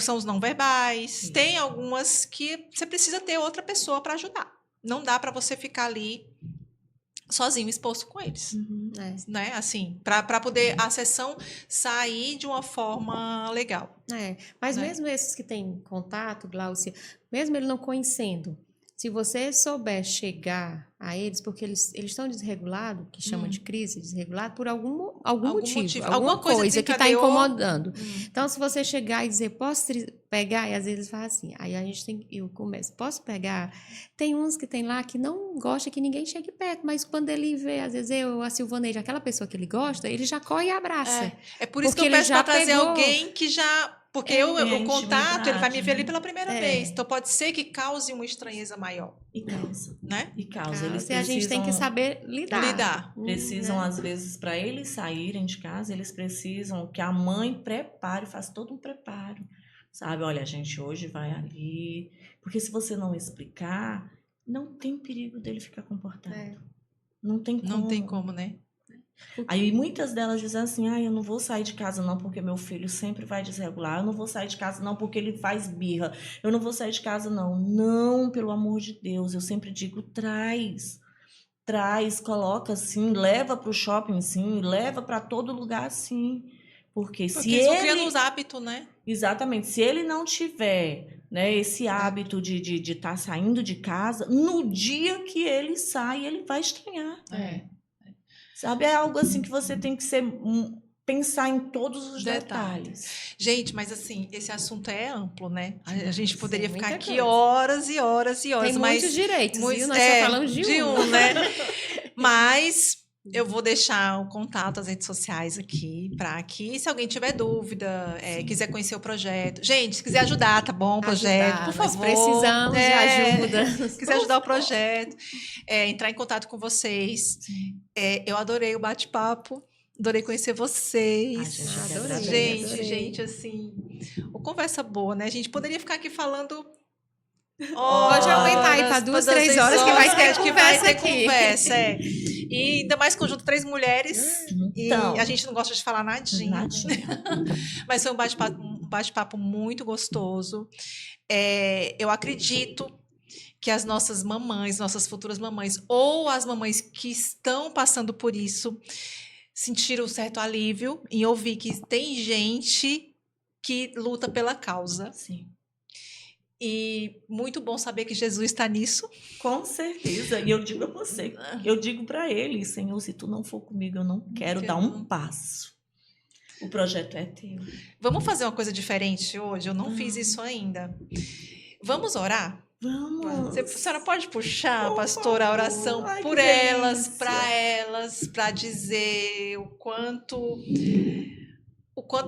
são os não verbais. Isso. Tem algumas que você precisa ter outra pessoa para ajudar. Não dá para você ficar ali sozinho, exposto com eles. Né? Assim, para poder a sessão sair de uma forma legal. Mas né? mesmo esses que têm contato, Glaucia, mesmo ele não conhecendo, se você souber chegar a eles, porque eles estão desregulados, que chama de crise desregulado, por algum motivo, alguma coisa que está incomodando. Então, se você chegar e dizer, posso pegar? E às vezes fala assim, aí eu começo, posso pegar? Tem uns que tem lá que não gosta que ninguém chegue perto, mas quando ele vê, às vezes a Silvaneide, aquela pessoa que ele gosta, ele já corre e abraça. É por isso que eu peço para trazer alguém que já... Porque o contato, ele vai me ver ali pela primeira vez. Então, pode ser que cause uma estranheza maior. E causa. Né? E causa. Eles a gente tem que saber lidar. Precisam, às vezes, para eles saírem de casa, eles precisam que a mãe prepare, faça todo um preparo. Sabe? Olha, a gente hoje vai ali. Porque se você não explicar, não tem perigo dele ficar comportado. Não tem como. Não tem como, né? Aí muitas delas dizem assim, eu não vou sair de casa não porque meu filho sempre vai desregular, eu não vou sair de casa não porque ele faz birra, eu não vou sair de casa não. Não, pelo amor de Deus, eu sempre digo, traz, coloca assim, leva para o shopping sim, leva para todo lugar sim. Porque se eles vão criando os hábitos, né? Exatamente, se ele não tiver, né, esse hábito de estar saindo de casa, no dia que ele sai, ele vai estranhar. Sabe, é algo assim que você tem que pensar em todos os detalhes. Gente, mas assim, esse assunto é amplo, né? A gente poderia ficar aqui horas e horas e horas. Tem muitos direitos, viu? Nós só falamos de um, né? Mas eu vou deixar o contato, as redes sociais aqui, se alguém tiver dúvida, quiser conhecer o projeto. Gente, se quiser ajudar, tá bom? O projeto, por favor. Nós precisamos de ajuda. Se quiser ajudar o projeto, entrar em contato com vocês. Eu adorei o bate-papo. Adorei conhecer vocês. Adorei. Gente, assim, conversa boa, né? A gente poderia ficar aqui falando. Pode aumentar aí para 2, 3 horas que vai ter conversa aqui. E ainda mais conjunto 3 mulheres. Então, e a gente não gosta de falar nadinha. Mas foi um bate-papo muito gostoso. Eu acredito que as nossas mamães, nossas futuras mamães, ou as mamães que estão passando por isso, sentiram um certo alívio em ouvir que tem gente que luta pela causa. Sim. E muito bom saber que Jesus está nisso. Com certeza. E eu digo a você, eu digo para ele, Senhor, se tu não for comigo, eu não quero dar um passo. O projeto é teu. Vamos fazer uma coisa diferente hoje? Eu não fiz isso ainda. Vamos orar? Vamos. A senhora pode puxar, pastora, a oração por elas, para elas, para dizer o quanto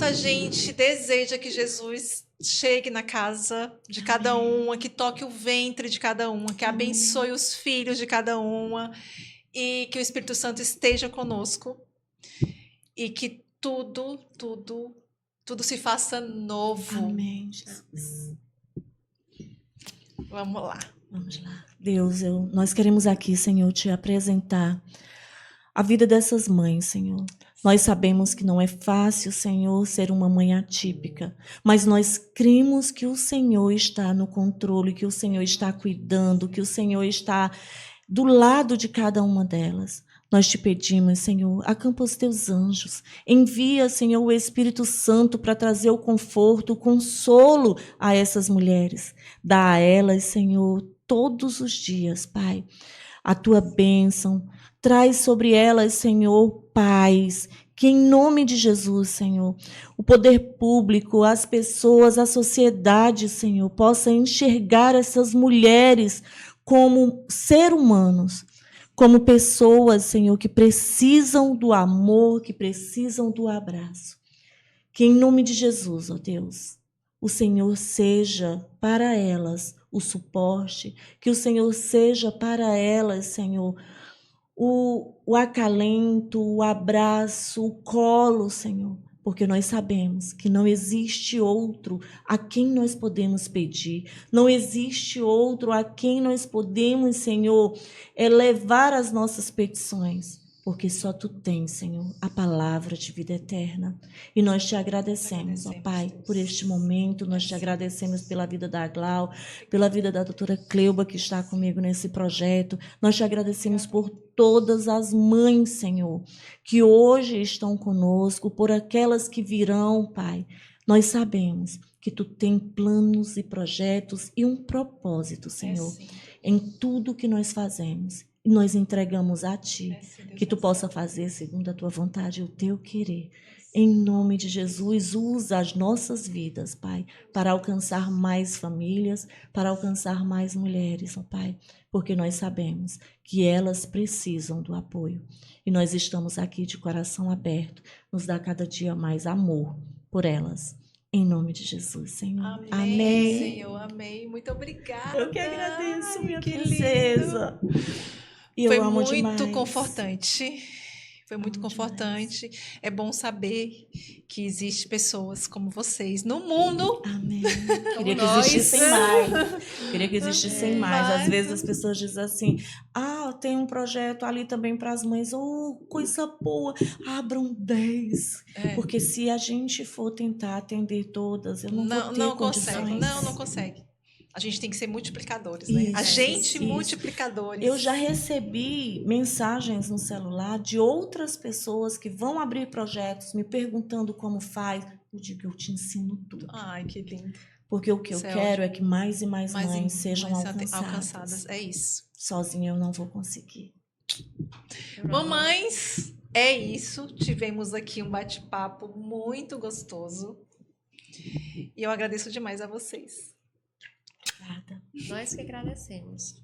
a gente deseja que Jesus chegue na casa de cada uma, que toque o ventre de cada uma, que abençoe os filhos de cada uma e que o Espírito Santo esteja conosco e que tudo se faça novo. Amém, Jesus. Vamos lá. Deus, nós queremos aqui, Senhor, te apresentar a vida dessas mães, Senhor. Nós sabemos que não é fácil, Senhor, ser uma mãe atípica, mas nós cremos que o Senhor está no controle, que o Senhor está cuidando, que o Senhor está do lado de cada uma delas. Nós te pedimos, Senhor, acampa os teus anjos. Envia, Senhor, o Espírito Santo para trazer o conforto, o consolo a essas mulheres. Dá a elas, Senhor, todos os dias, Pai, a tua bênção. Traz sobre elas, Senhor, paz. Que em nome de Jesus, Senhor, o poder público, as pessoas, a sociedade, Senhor, possa enxergar essas mulheres como seres humanos, como pessoas, Senhor, que precisam do amor, que precisam do abraço. Que em nome de Jesus, ó Deus, o Senhor seja para elas o suporte, que o Senhor seja para elas, Senhor, o acalento, o abraço, o colo, Senhor, porque nós sabemos que não existe outro a quem nós podemos pedir, não existe outro a quem nós podemos, Senhor, elevar as nossas petições, porque só Tu tens, Senhor, a palavra de vida eterna. E nós Te agradecemos, ó Pai, por este momento, nós Te agradecemos pela vida da Glau, pela vida da doutora Cleuba, que está comigo nesse projeto. Nós Te agradecemos por todas as mães, Senhor, que hoje estão conosco, por aquelas que virão, Pai. Nós sabemos que Tu tem planos e projetos e um propósito, Senhor, em tudo que nós fazemos. E nós entregamos a Ti, que Tu possa fazer segundo a Tua vontade e o Teu querer. Em nome de Jesus, usa as nossas vidas, Pai, para alcançar mais famílias, para alcançar mais mulheres, ó Pai, porque nós sabemos que elas precisam do apoio. E nós estamos aqui de coração aberto, nos dá cada dia mais amor por elas. Em nome de Jesus, Senhor. Amém, Amém. Senhor, amém. Muito obrigada. Eu que agradeço, minha que princesa. E eu Foi amo muito demais. confortante. Foi muito Amo confortante. É bom saber que existem pessoas como vocês no mundo. Amém. Queria que nós. existissem mais. Queria que existissem mais. Às Mas- vezes as pessoas dizem assim: tem um projeto ali também para as mães. Oh, coisa boa. Abram 10. É. Porque se a gente for tentar atender todas, eu não vou ter condições. consegue. Não consegue. A gente tem que ser multiplicadores, né? A Isso, gente isso. multiplicadores. Eu já recebi mensagens no celular de outras pessoas que vão abrir projetos me perguntando como faz. Eu digo, eu te ensino tudo. Ai, que lindo. Porque o que Isso eu é quero é que mais e mais mães sejam mais alcançadas. É isso. Sozinha eu não vou conseguir. Mamães, é isso. Tivemos aqui um bate-papo muito gostoso. E eu agradeço demais a vocês. Obrigada. Nós que agradecemos.